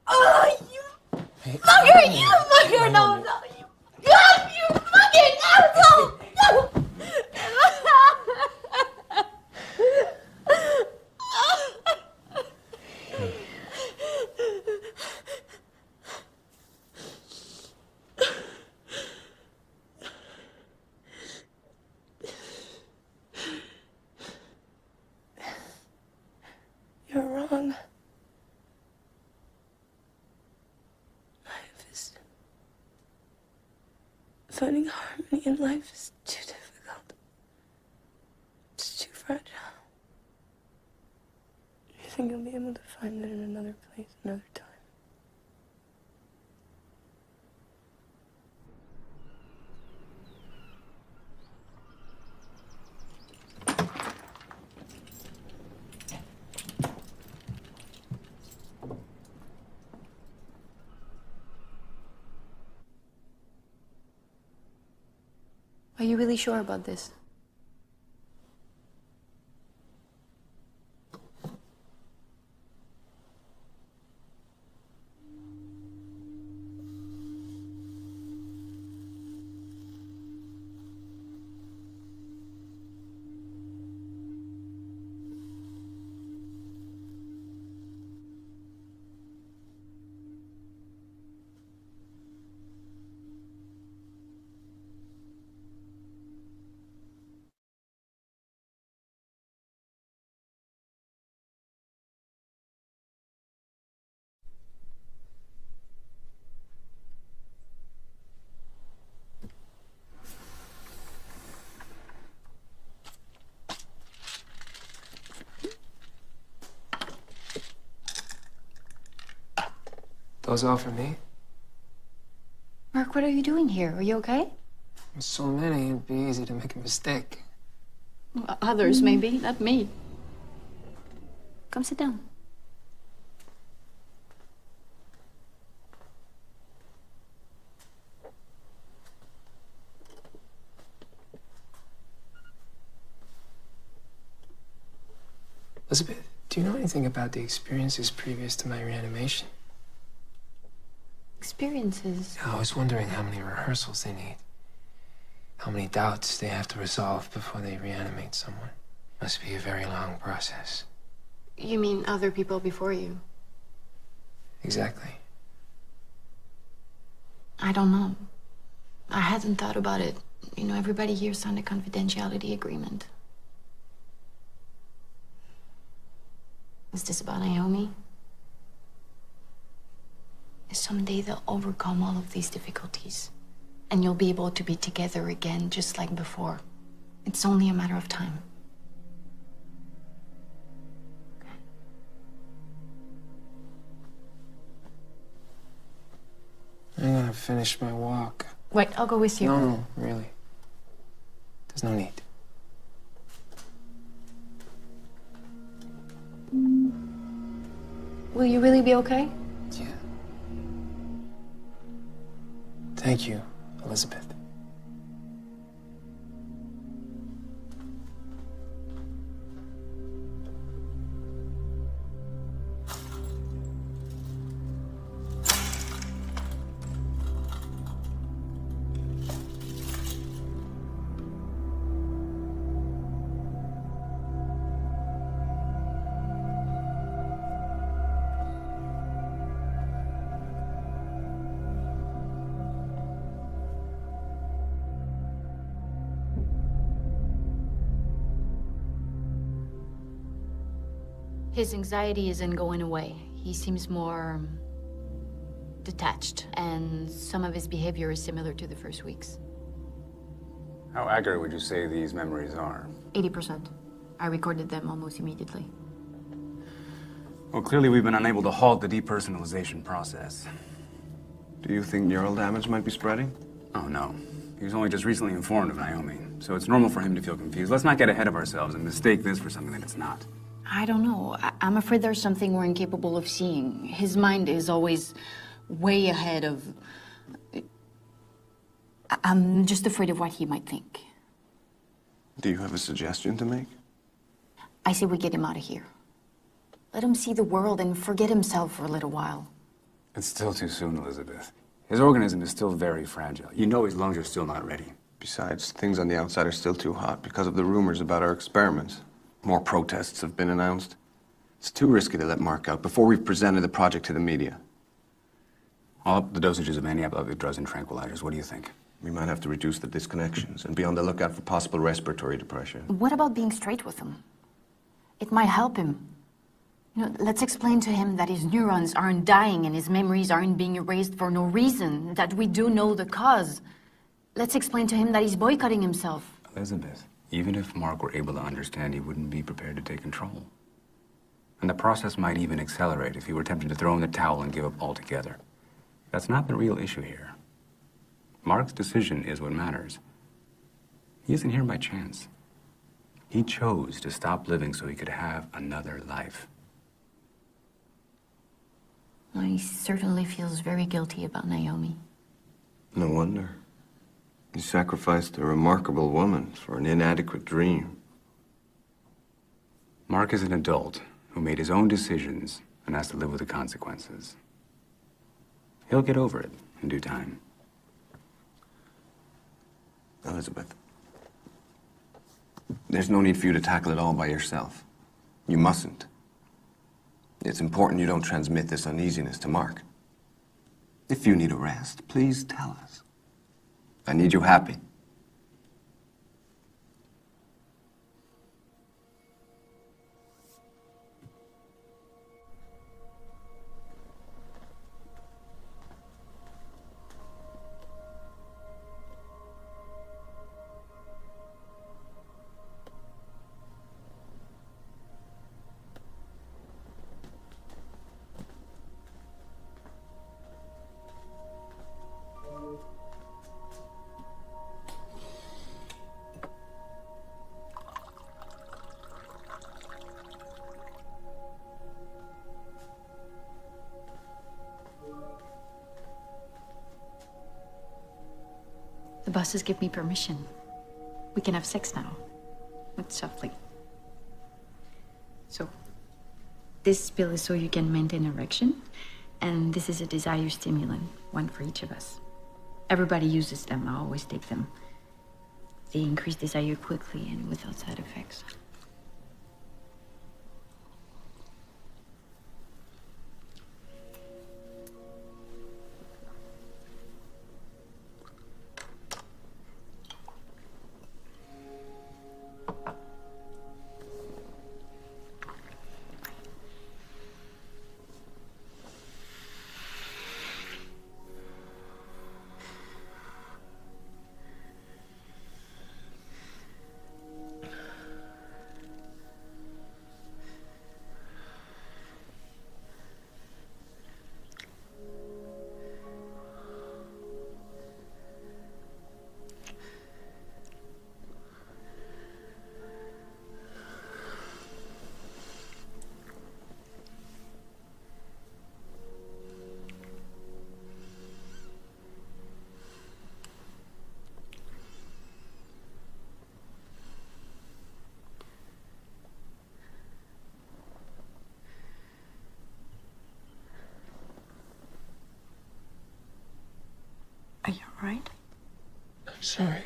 Oh, you fucker! You fucker! No, you. God, you fucking asshole! No! You're wrong. Finding harmony in life is too difficult. It's too fragile. You think you'll be able to find it in another place, another time? Are you really sure about this? Those all for me? Mark, what are you doing here? Are you okay? With so many, it'd be easy to make a mistake. Others, maybe, not me. Come sit down. Elizabeth, do you know anything about the experiences previous to my reanimation? Experiences? I was wondering how many rehearsals they need. How many doubts they have to resolve before they reanimate someone. Must be a very long process. You mean other people before you? Exactly. I don't know. I hadn't thought about it. You know, everybody here signed a confidentiality agreement. Is this about Naomi? Someday they'll overcome all of these difficulties, and you'll be able to be together again just like before. It's only a matter of time. Okay. I'm gonna finish my walk. Wait, I'll go with you. No, really. There's no need. Will you really be okay? Yeah. Thank you, Elizabeth. His anxiety isn't going away. He seems more detached, and some of his behavior is similar to the first weeks. How accurate would you say these memories are? 80%. I recorded them almost immediately. Well, clearly we've been unable to halt the depersonalization process. Do you think neural damage might be spreading? Oh, no. He was only just recently informed of Naomi, so it's normal for him to feel confused. Let's not get ahead of ourselves and mistake this for something that it's not. I don't know. I'm afraid there's something we're incapable of seeing. His mind is always way ahead of... I'm just afraid of what he might think. Do you have a suggestion to make? I say we get him out of here. Let him see the world and forget himself for a little while. It's still too soon, Elizabeth. His organism is still very fragile. You know his lungs are still not ready. Besides, things on the outside are still too hot because of the rumors about our experiments. More protests have been announced. It's too risky to let Mark out before we've presented the project to the media. I'll up the dosages of antiepileptic drugs and tranquilizers. What do you think? We might have to reduce the disconnections and be on the lookout for possible respiratory depression. What about being straight with him? It might help him. You know, let's explain to him that his neurons aren't dying and his memories aren't being erased for no reason, that we do know the cause. Let's explain to him that he's boycotting himself. Elizabeth, even if Mark were able to understand, he wouldn't be prepared to take control. And the process might even accelerate if he were tempted to throw in the towel and give up altogether. That's not the real issue here. Mark's decision is what matters. He isn't here by chance. He chose to stop living so he could have another life. Well, he certainly feels very guilty about Naomi. No wonder. You sacrificed a remarkable woman for an inadequate dream. Mark is an adult who made his own decisions and has to live with the consequences. He'll get over it in due time. Elizabeth, there's no need for you to tackle it all by yourself. You mustn't. It's important you don't transmit this uneasiness to Mark. If you need a rest, please tell us. I need you happy. The bosses give me permission. We can have sex now. But softly. So, this pill is so you can maintain erection, and this is a desire stimulant, one for each of us. Everybody uses them, I always take them. They increase desire quickly and without side effects. Are you all right? I'm sorry.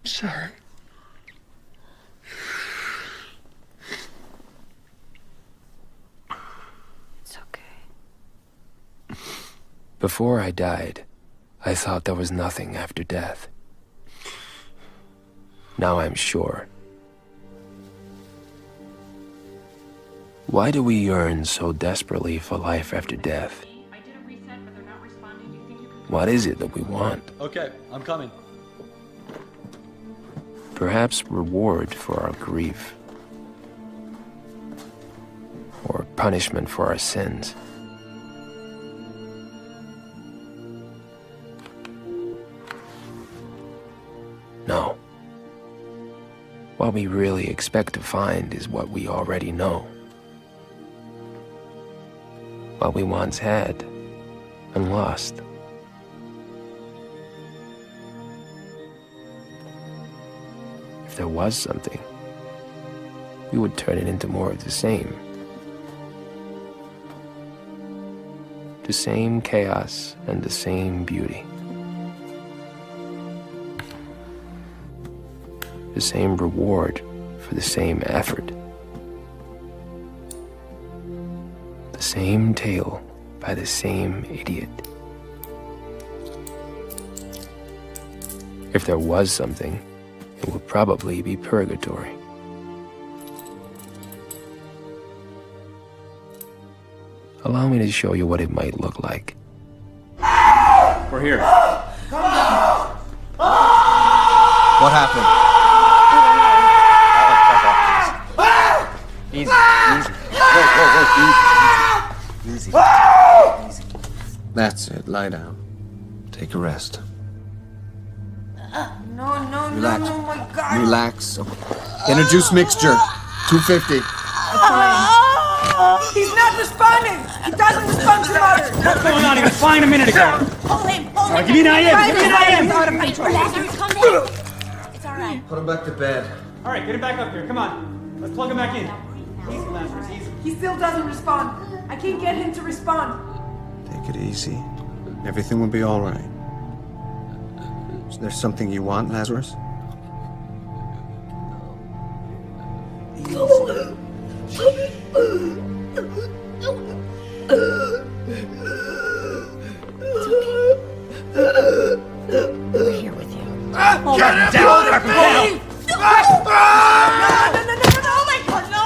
I'm sorry. It's okay. Before I died, I thought there was nothing after death. Now I'm sure. Why do we yearn so desperately for life after death? What is it that we want? Okay, I'm coming. Perhaps reward for our grief. Or punishment for our sins. No. What we really expect to find is what we already know. What we once had and lost. If there was something, we would turn it into more of the same. The same chaos and the same beauty. The same reward for the same effort. The same tale by the same idiot. If there was something, it would probably be purgatory. Allow me to show you what it might look like. We're here. What happened? Easy, easy. Whoa, easy. Easy. That's it. Lie down. Take a rest. No, Relax. no, my God. Relax. Introduce mixture. 250. He's not responding. He doesn't respond to mother. What's going on? He was fine a minute ago. Pull him. Alright, give me an IM! Give me an IM! Lazarus, calm down. It's all right. Put him back to bed. Alright, get him back up here. Come on. Let's plug him back in. Easy, Lazarus, easy. He still doesn't respond. I can't get him to respond. Take it easy. Everything will be all right. Is there something you want, Lazarus? We're here with you. Get down there, down! No, oh my God, no!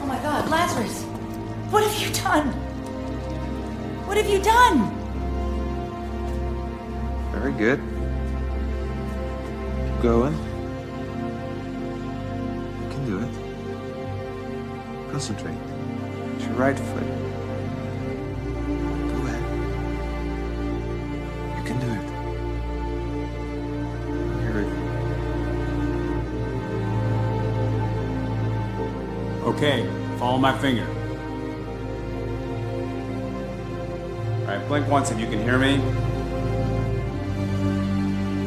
Oh my God, Lazarus! What have you done? What have you done? Very good. Keep going. You can do it. Concentrate. It's your right foot. Go ahead. You can do it. You're ready. Okay, follow my finger. Alright, blink once if you can hear me.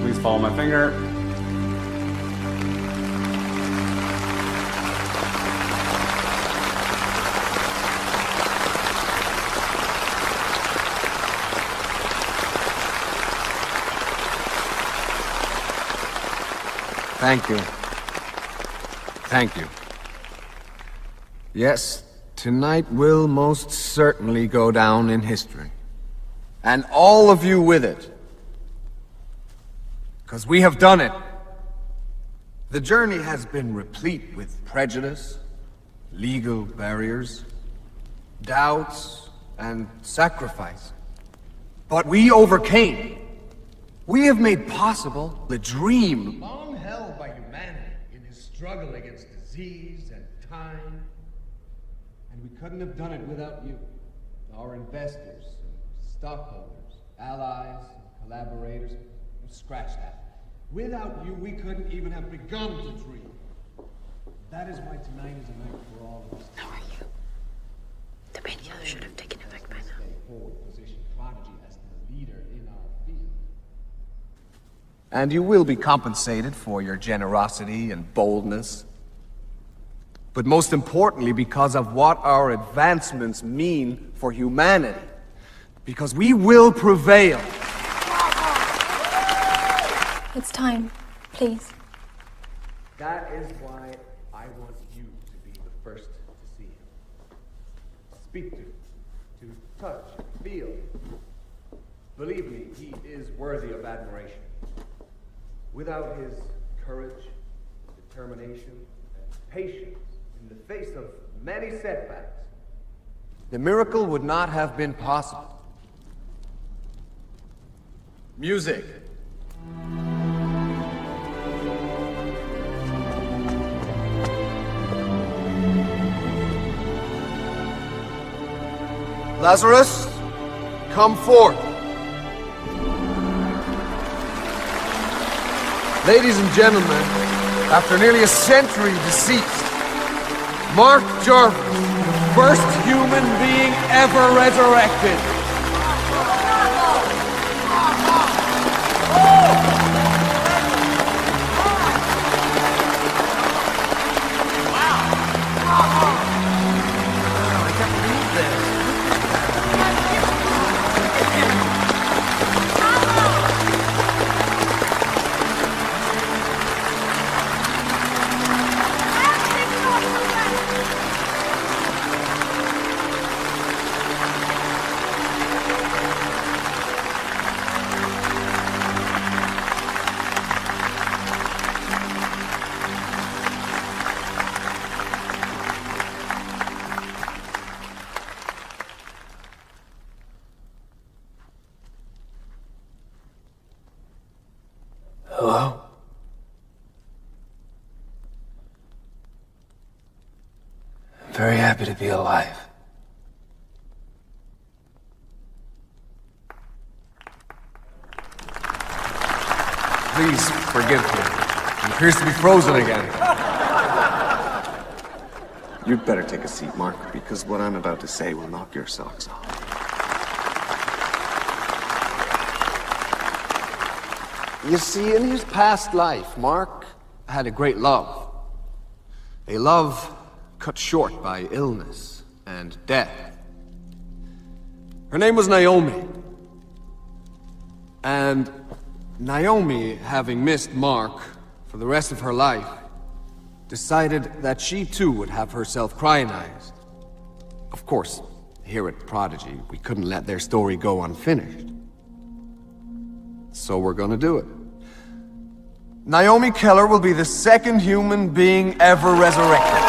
Please follow my finger. Thank you. Thank you. Yes, tonight will most certainly go down in history. And all of you with it. Because we have done it. The journey has been replete with prejudice, legal barriers, doubts, and sacrifice. But we overcame. We have made possible the dream Long held by humanity in his struggle against disease and time. And we couldn't have done it without you, our investors, and stockholders, allies, and collaborators. Scratch that. Without you, we couldn't even have begun to dream. That is why tonight is a night for all of us. How are you? The radio should have taken effect by now. Stay forward, position Prodigy as the leader in our field. And you will be compensated for your generosity and boldness. But most importantly, because of what our advancements mean for humanity. Because we will prevail. It's time, please. That is why I want you to be the first to see him. Speak to touch, feel. Believe me, he is worthy of admiration. Without his courage, determination, and patience in the face of many setbacks, the miracle would not have been possible. Music. Lazarus, come forth. Ladies and gentlemen, after nearly a century deceased, Mark Jarvis, first human being ever resurrected. Hello? I'm very happy to be alive. Please forgive me. He appears to be frozen again. You'd better take a seat, Mark, because what I'm about to say will knock your socks off. You see, in his past life, Mark had a great love. A love cut short by illness and death. Her name was Naomi. And Naomi, having missed Mark for the rest of her life, decided that she too would have herself cryonised. Of course, here at Prodigy, we couldn't let their story go unfinished. So we're gonna do it. Naomi Keller will be the second human being ever resurrected.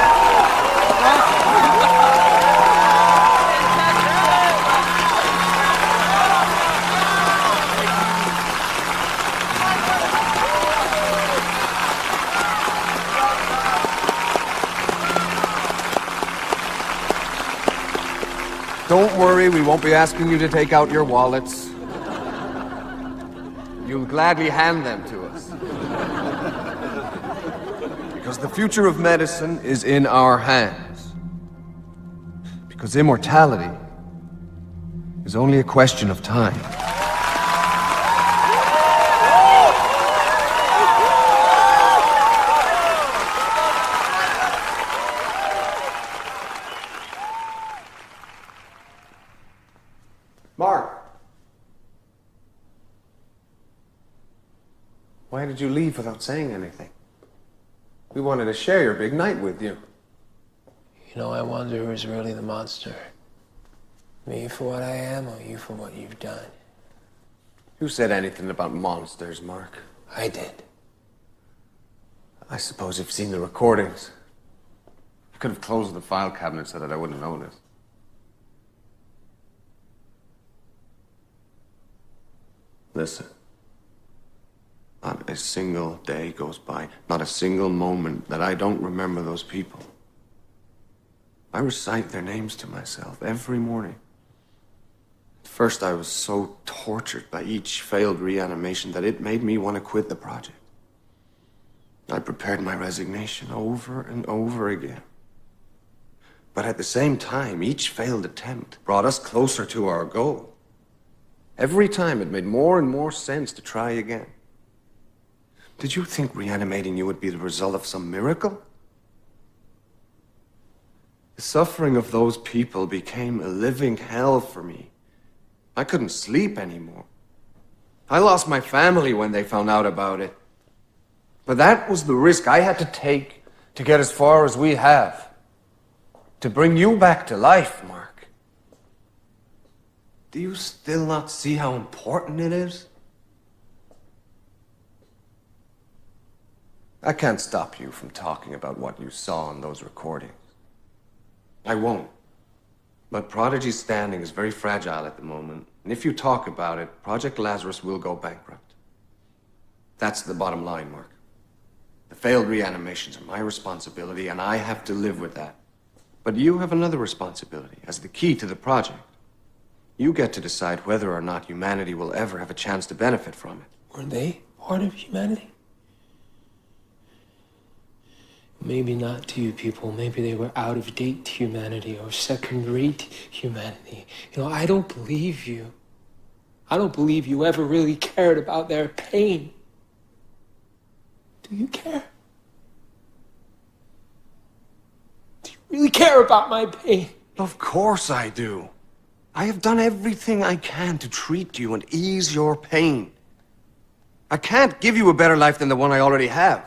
Don't worry, we won't be asking you to take out your wallets. You'll gladly hand them to us. Because the future of medicine is in our hands. Because immortality is only a question of time. Mark. Why did you leave without saying anything? We wanted to share your big night with you. You know, I wonder who's really the monster. Me for what I am, or you for what you've done? Who said anything about monsters, Mark? I did. I suppose you've seen the recordings. I could have closed the file cabinet so that I wouldn't notice. Listen. Not a single day goes by, not a single moment that I don't remember those people. I recite their names to myself every morning. At first, I was so tortured by each failed reanimation that it made me want to quit the project. I prepared my resignation over and over again. But at the same time, each failed attempt brought us closer to our goal. Every time, it made more and more sense to try again. Did you think reanimating you would be the result of some miracle? The suffering of those people became a living hell for me. I couldn't sleep anymore. I lost my family when they found out about it. But that was the risk I had to take to get as far as we have. To bring you back to life, Mark. Do you still not see how important it is? I can't stop you from talking about what you saw in those recordings. I won't. But Prodigy's standing is very fragile at the moment, and if you talk about it, Project Lazarus will go bankrupt. That's the bottom line, Mark. The failed reanimations are my responsibility, and I have to live with that. But you have another responsibility as the key to the project. You get to decide whether or not humanity will ever have a chance to benefit from it. Were they part of humanity? Maybe not to you people. Maybe they were out-of-date humanity or second-rate humanity. You know, I don't believe you. I don't believe you ever really cared about their pain. Do you care? Do you really care about my pain? Of course I do. I have done everything I can to treat you and ease your pain. I can't give you a better life than the one I already have.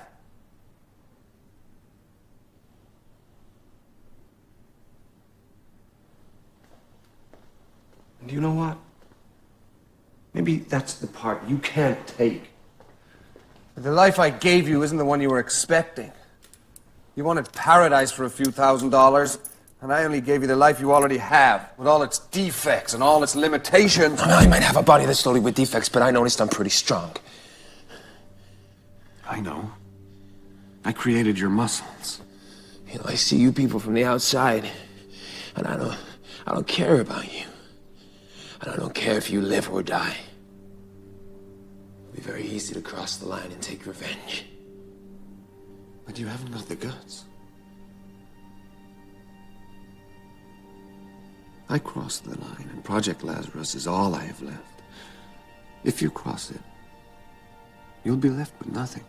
And you know what? Maybe that's the part you can't take. The life I gave you isn't the one you were expecting. You wanted paradise for a few $1,000s, and I only gave you the life you already have, with all its defects and all its limitations. I might have a body that's loaded with defects, but I noticed I'm pretty strong. I know. I created your muscles. You know, I see you people from the outside, and I don't care about you. And I don't care if you live or die. It'll be very easy to cross the line and take revenge. But you haven't got the guts. I crossed the line, and Project Lazarus is all I have left. If you cross it, you'll be left with nothing.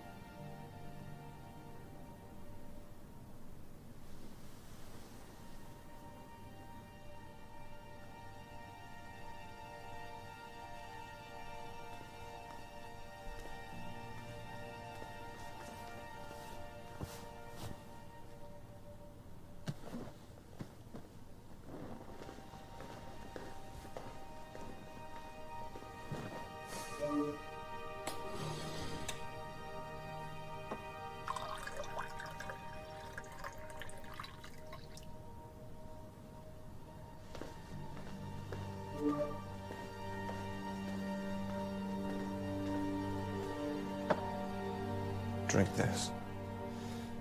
Drink this.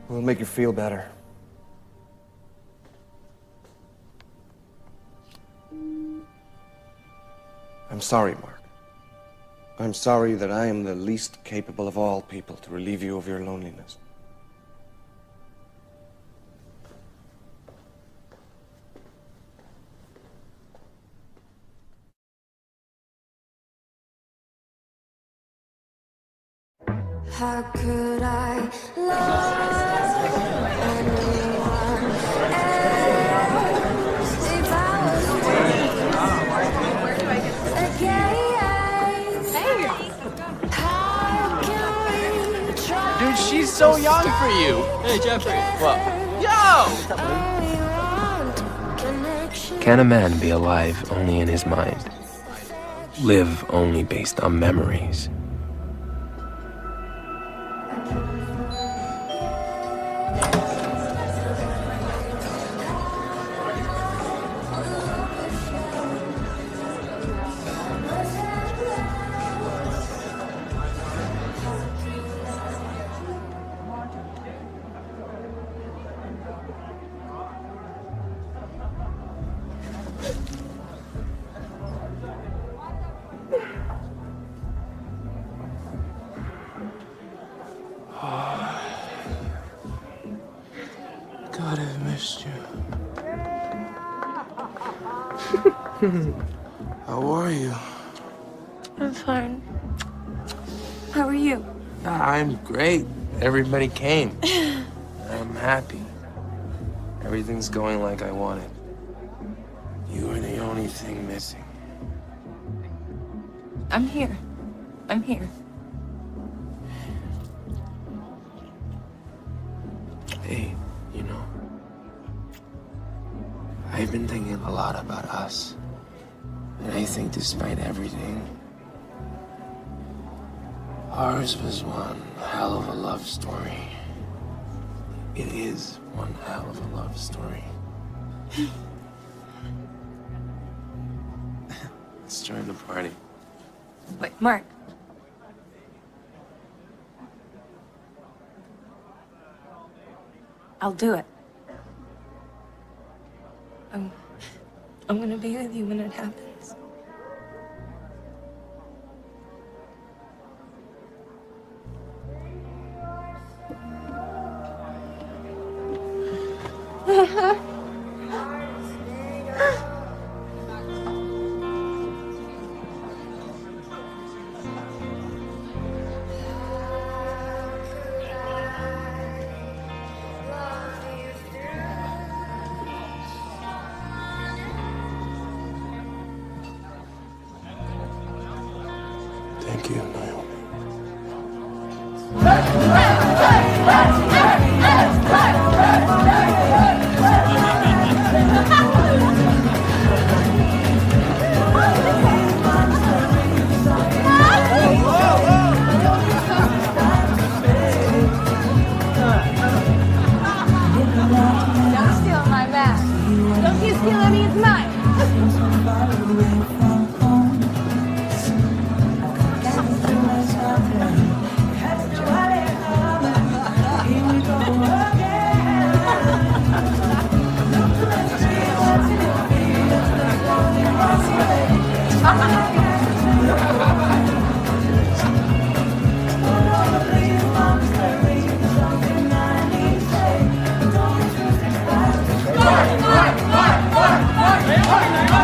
It will make you feel better. I'm sorry, Mark. I'm sorry that I am the least capable of all people to relieve you of your loneliness. How could I love anyone else if I was again? Dude, she's so young for you. Hey, Jeffrey. What? Yo! Can a man be alive only in his mind? Live only based on memories? God, I've missed you. How are you? I'm fine. How are you? I'm great. Everybody came. I'm happy. Everything's going like I wanted. You are the only thing missing. I'm here. I'm here. Hey, you know, I've been thinking a lot about us. And I think despite everything, ours was one hell of a love story. It is one hell of a love story. Let's join the party. Wait, Mark. I'll do it. I'm gonna be with you when it happens. Thank you, Naomi. Don't steal my mask. Don't you steal any of mine. Mark!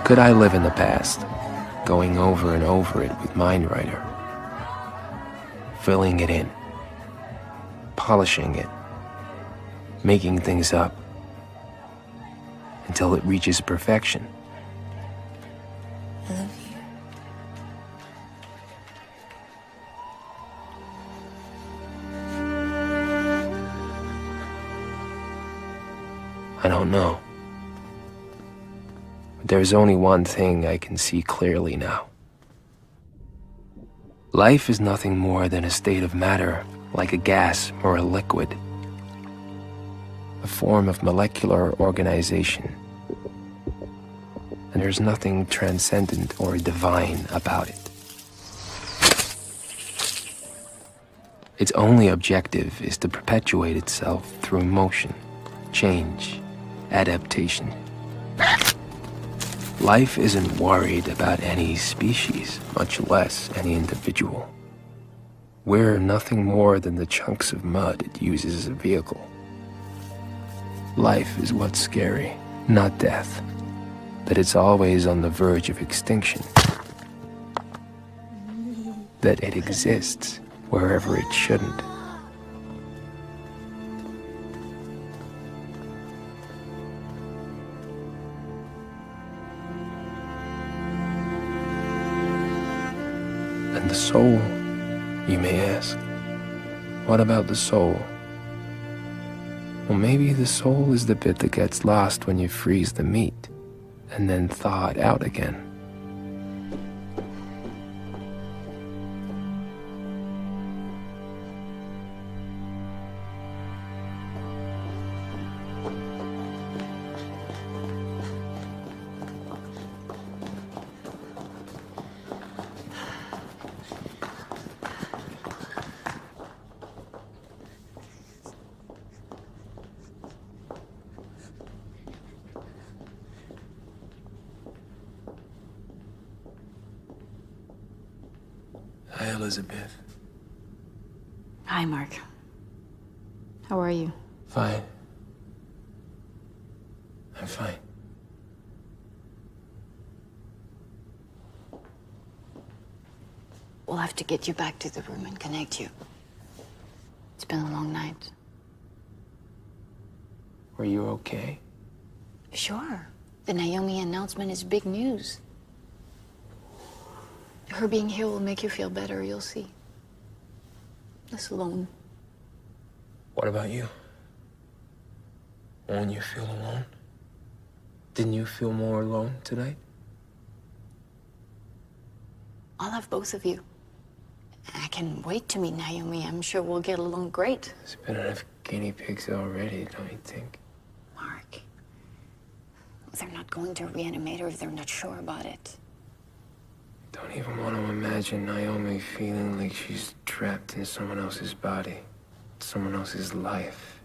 Could I live in the past, going over and over it with MindWriter, filling it in, polishing it, making things up, until it reaches perfection? I love you. I don't know. There's only one thing I can see clearly now. Life is nothing more than a state of matter, like a gas or a liquid. A form of molecular organization. And there's nothing transcendent or divine about it. Its only objective is to perpetuate itself through motion, change, adaptation. Life isn't worried about any species, much less any individual. We're nothing more than the chunks of mud it uses as a vehicle. Life is what's scary, not death. That it's always on the verge of extinction. That it exists wherever it shouldn't. And the soul, you may ask. What about the soul? Well, maybe the soul is the bit that gets lost when you freeze the meat and then thaw it out again. Hi, Elizabeth. Hi, Mark. How are you? Fine. I'm fine. We'll have to get you back to the room and connect you. It's been a long night. Were you okay? Sure. The Naomi announcement is big news. Her being here will make you feel better, you'll see. Less alone. What about you? Won't you feel alone? Didn't you feel more alone tonight? I'll have both of you. I can wait to meet Naomi. I'm sure we'll get along great. There's been enough guinea pigs already, don't you think? Mark, they're not going to reanimate her if they're not sure about it. Don't even want to imagine Naomi feeling like she's trapped in someone else's body, someone else's life.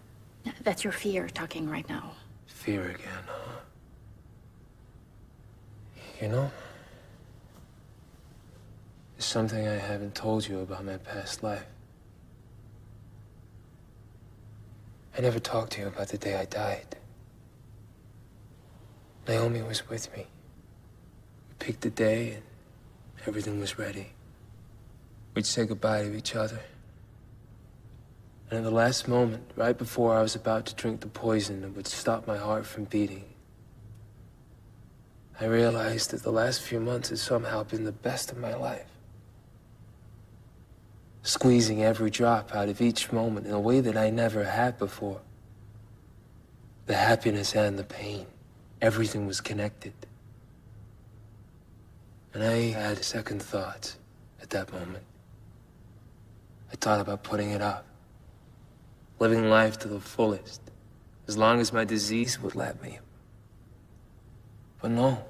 That's your fear talking right now. Fear again, huh? You know, there's something I haven't told you about my past life. I never talked to you about the day I died. Naomi was with me. We picked the day and everything was ready. We'd say goodbye to each other. And at the last moment, right before I was about to drink the poison that would stop my heart from beating, I realized that the last few months had somehow been the best of my life. Squeezing every drop out of each moment in a way that I never had before. The happiness and the pain, everything was connected. And I had second thoughts at that moment. I thought about putting it up, living life to the fullest, as long as my disease would let me. But no.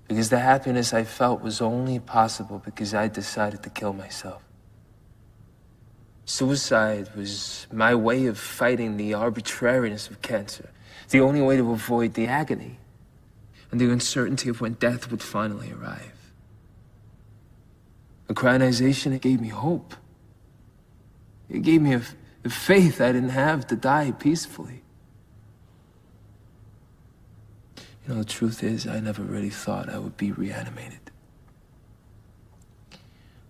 Because the happiness I felt was only possible because I decided to kill myself. Suicide was my way of fighting the arbitrariness of cancer, the only way to avoid the agony and the uncertainty of when death would finally arrive. A crionization, it gave me hope. It gave me a faith I didn't have to die peacefully. You know, the truth is, I never really thought I would be reanimated.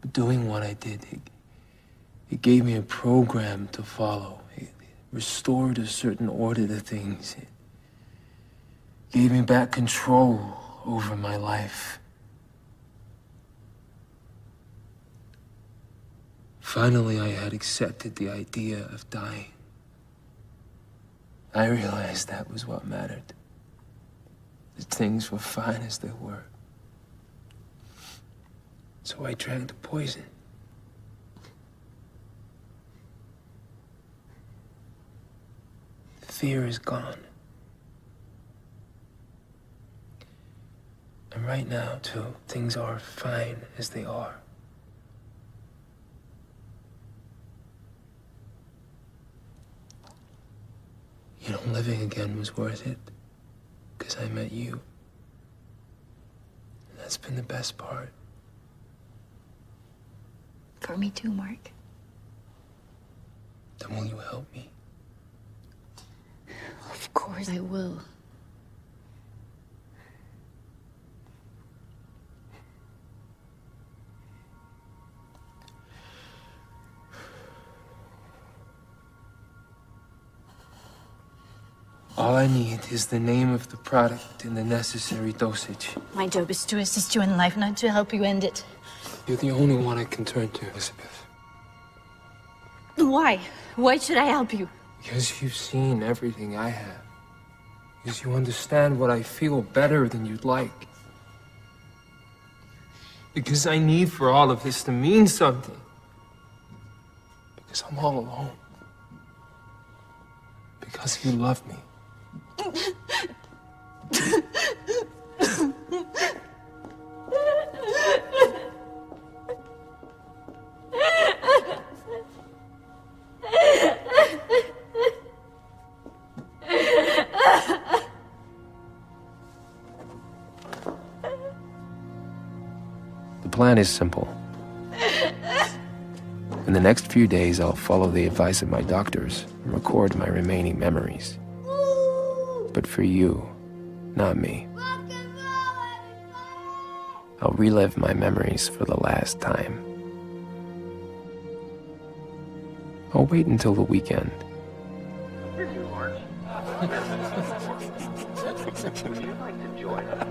But doing what I did, it gave me a program to follow. It restored a certain order to things. It gave me back control over my life. Finally, I had accepted the idea of dying. I realized that was what mattered. That things were fine as they were. So I drank the poison. The fear is gone. And right now, too, things are fine as they are. You know, living again was worth it, because I met you. And that's been the best part. For me too, Mark. Then will you help me? Of course I will. All I need is the name of the product and the necessary dosage. My job is to assist you in life, not to help you end it. You're the only one I can turn to, Elizabeth. Why? Why should I help you? Because you've seen everything I have. Because you understand what I feel better than you'd like. Because I need for all of this to mean something. Because I'm all alone. Because you love me. The plan is simple. In the next few days, I'll follow the advice of my doctors and record my remaining memories. But for you, not me. I'll relive my memories for the last time. I'll wait until the weekend. Would you like to join us?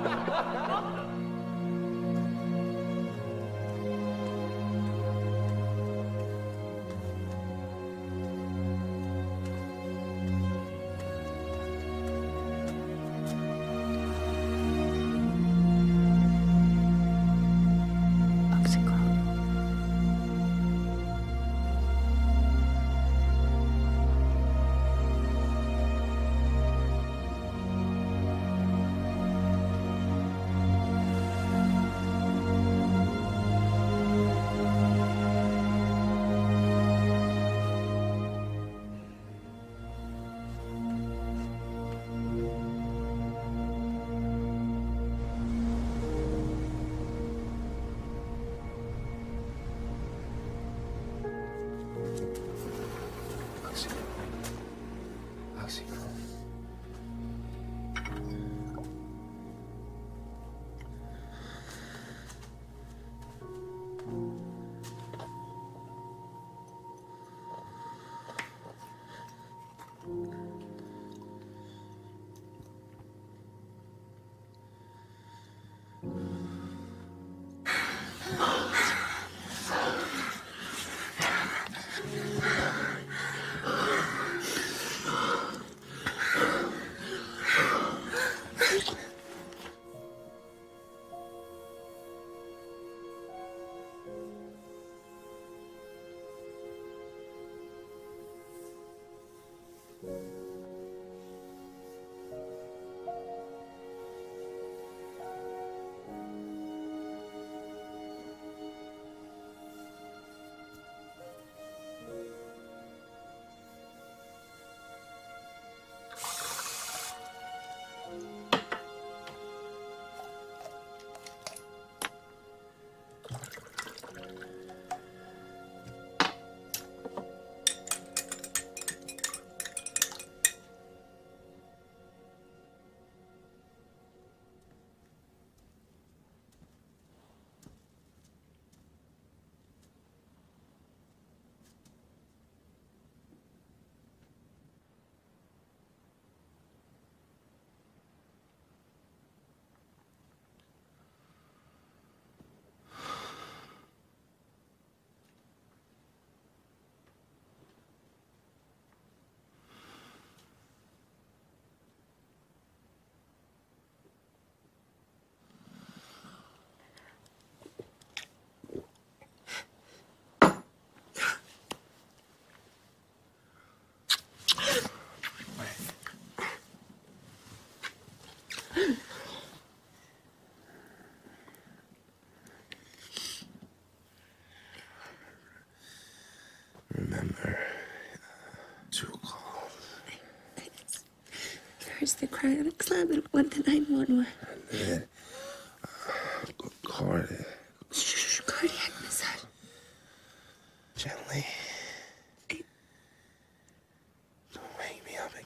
starts to cry. I'm climbing went to 911. Yeah. Cardi. Shh, cardiac massage. Gently. Don't wake me up again.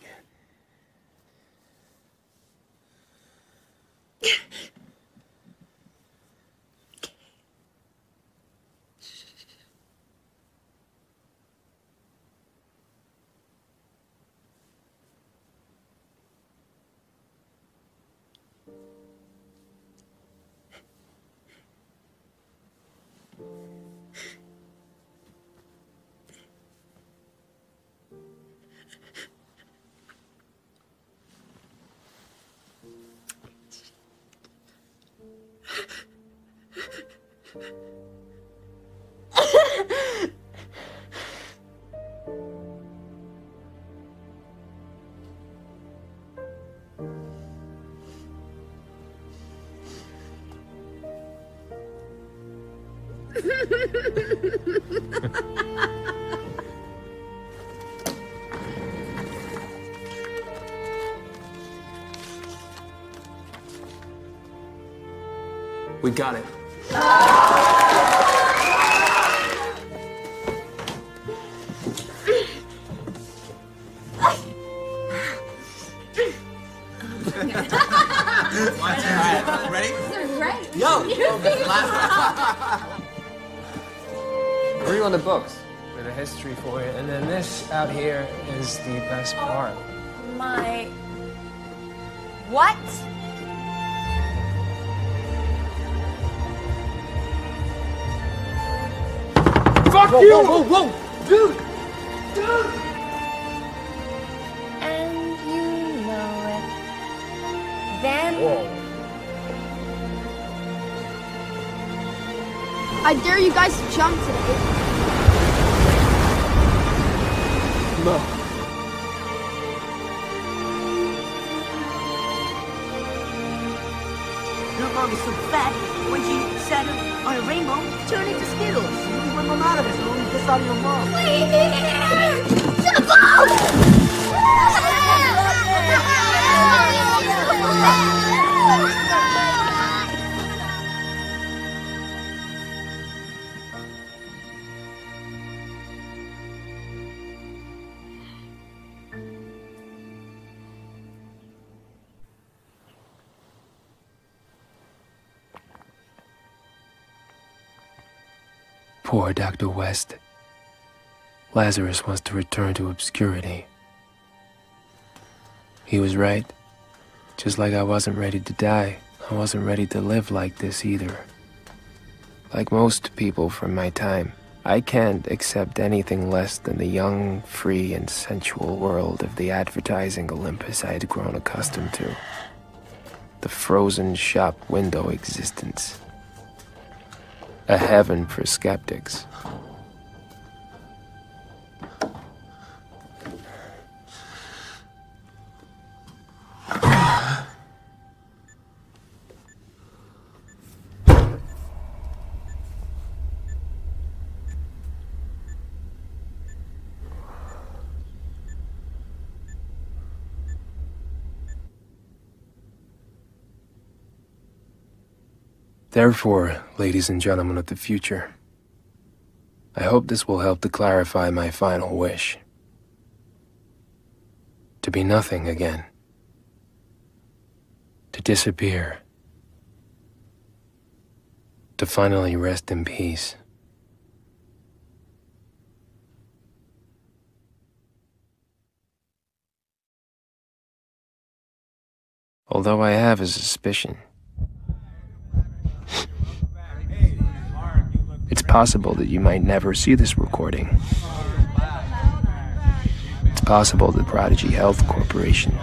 We got it. Ready? Right. Yo! Where are you on the books? With a history for you. And then this out here is the best part. My... What? Fuck whoa, you! Whoa, whoa, whoa! Dude! Dude! And you know it. Then... Whoa. I dare you guys to jump today. No. Your mom is so fat, when she sat on a rainbow, turned into Skittles. You want mom out of this, so only piss out of your mom. Poor Dr. West. Lazarus wants to return to obscurity. He was right. Just like I wasn't ready to die, I wasn't ready to live like this either. Like most people from my time, I can't accept anything less than the young, free, and sensual world of the advertising Olympus I had grown accustomed to. The frozen shop window existence. A heaven for skeptics. Therefore, ladies and gentlemen of the future, I hope this will help to clarify my final wish. To be nothing again. To disappear. To finally rest in peace. Although I have a suspicion. It's possible that you might never see this recording. It's possible that Prodigy Health Corporation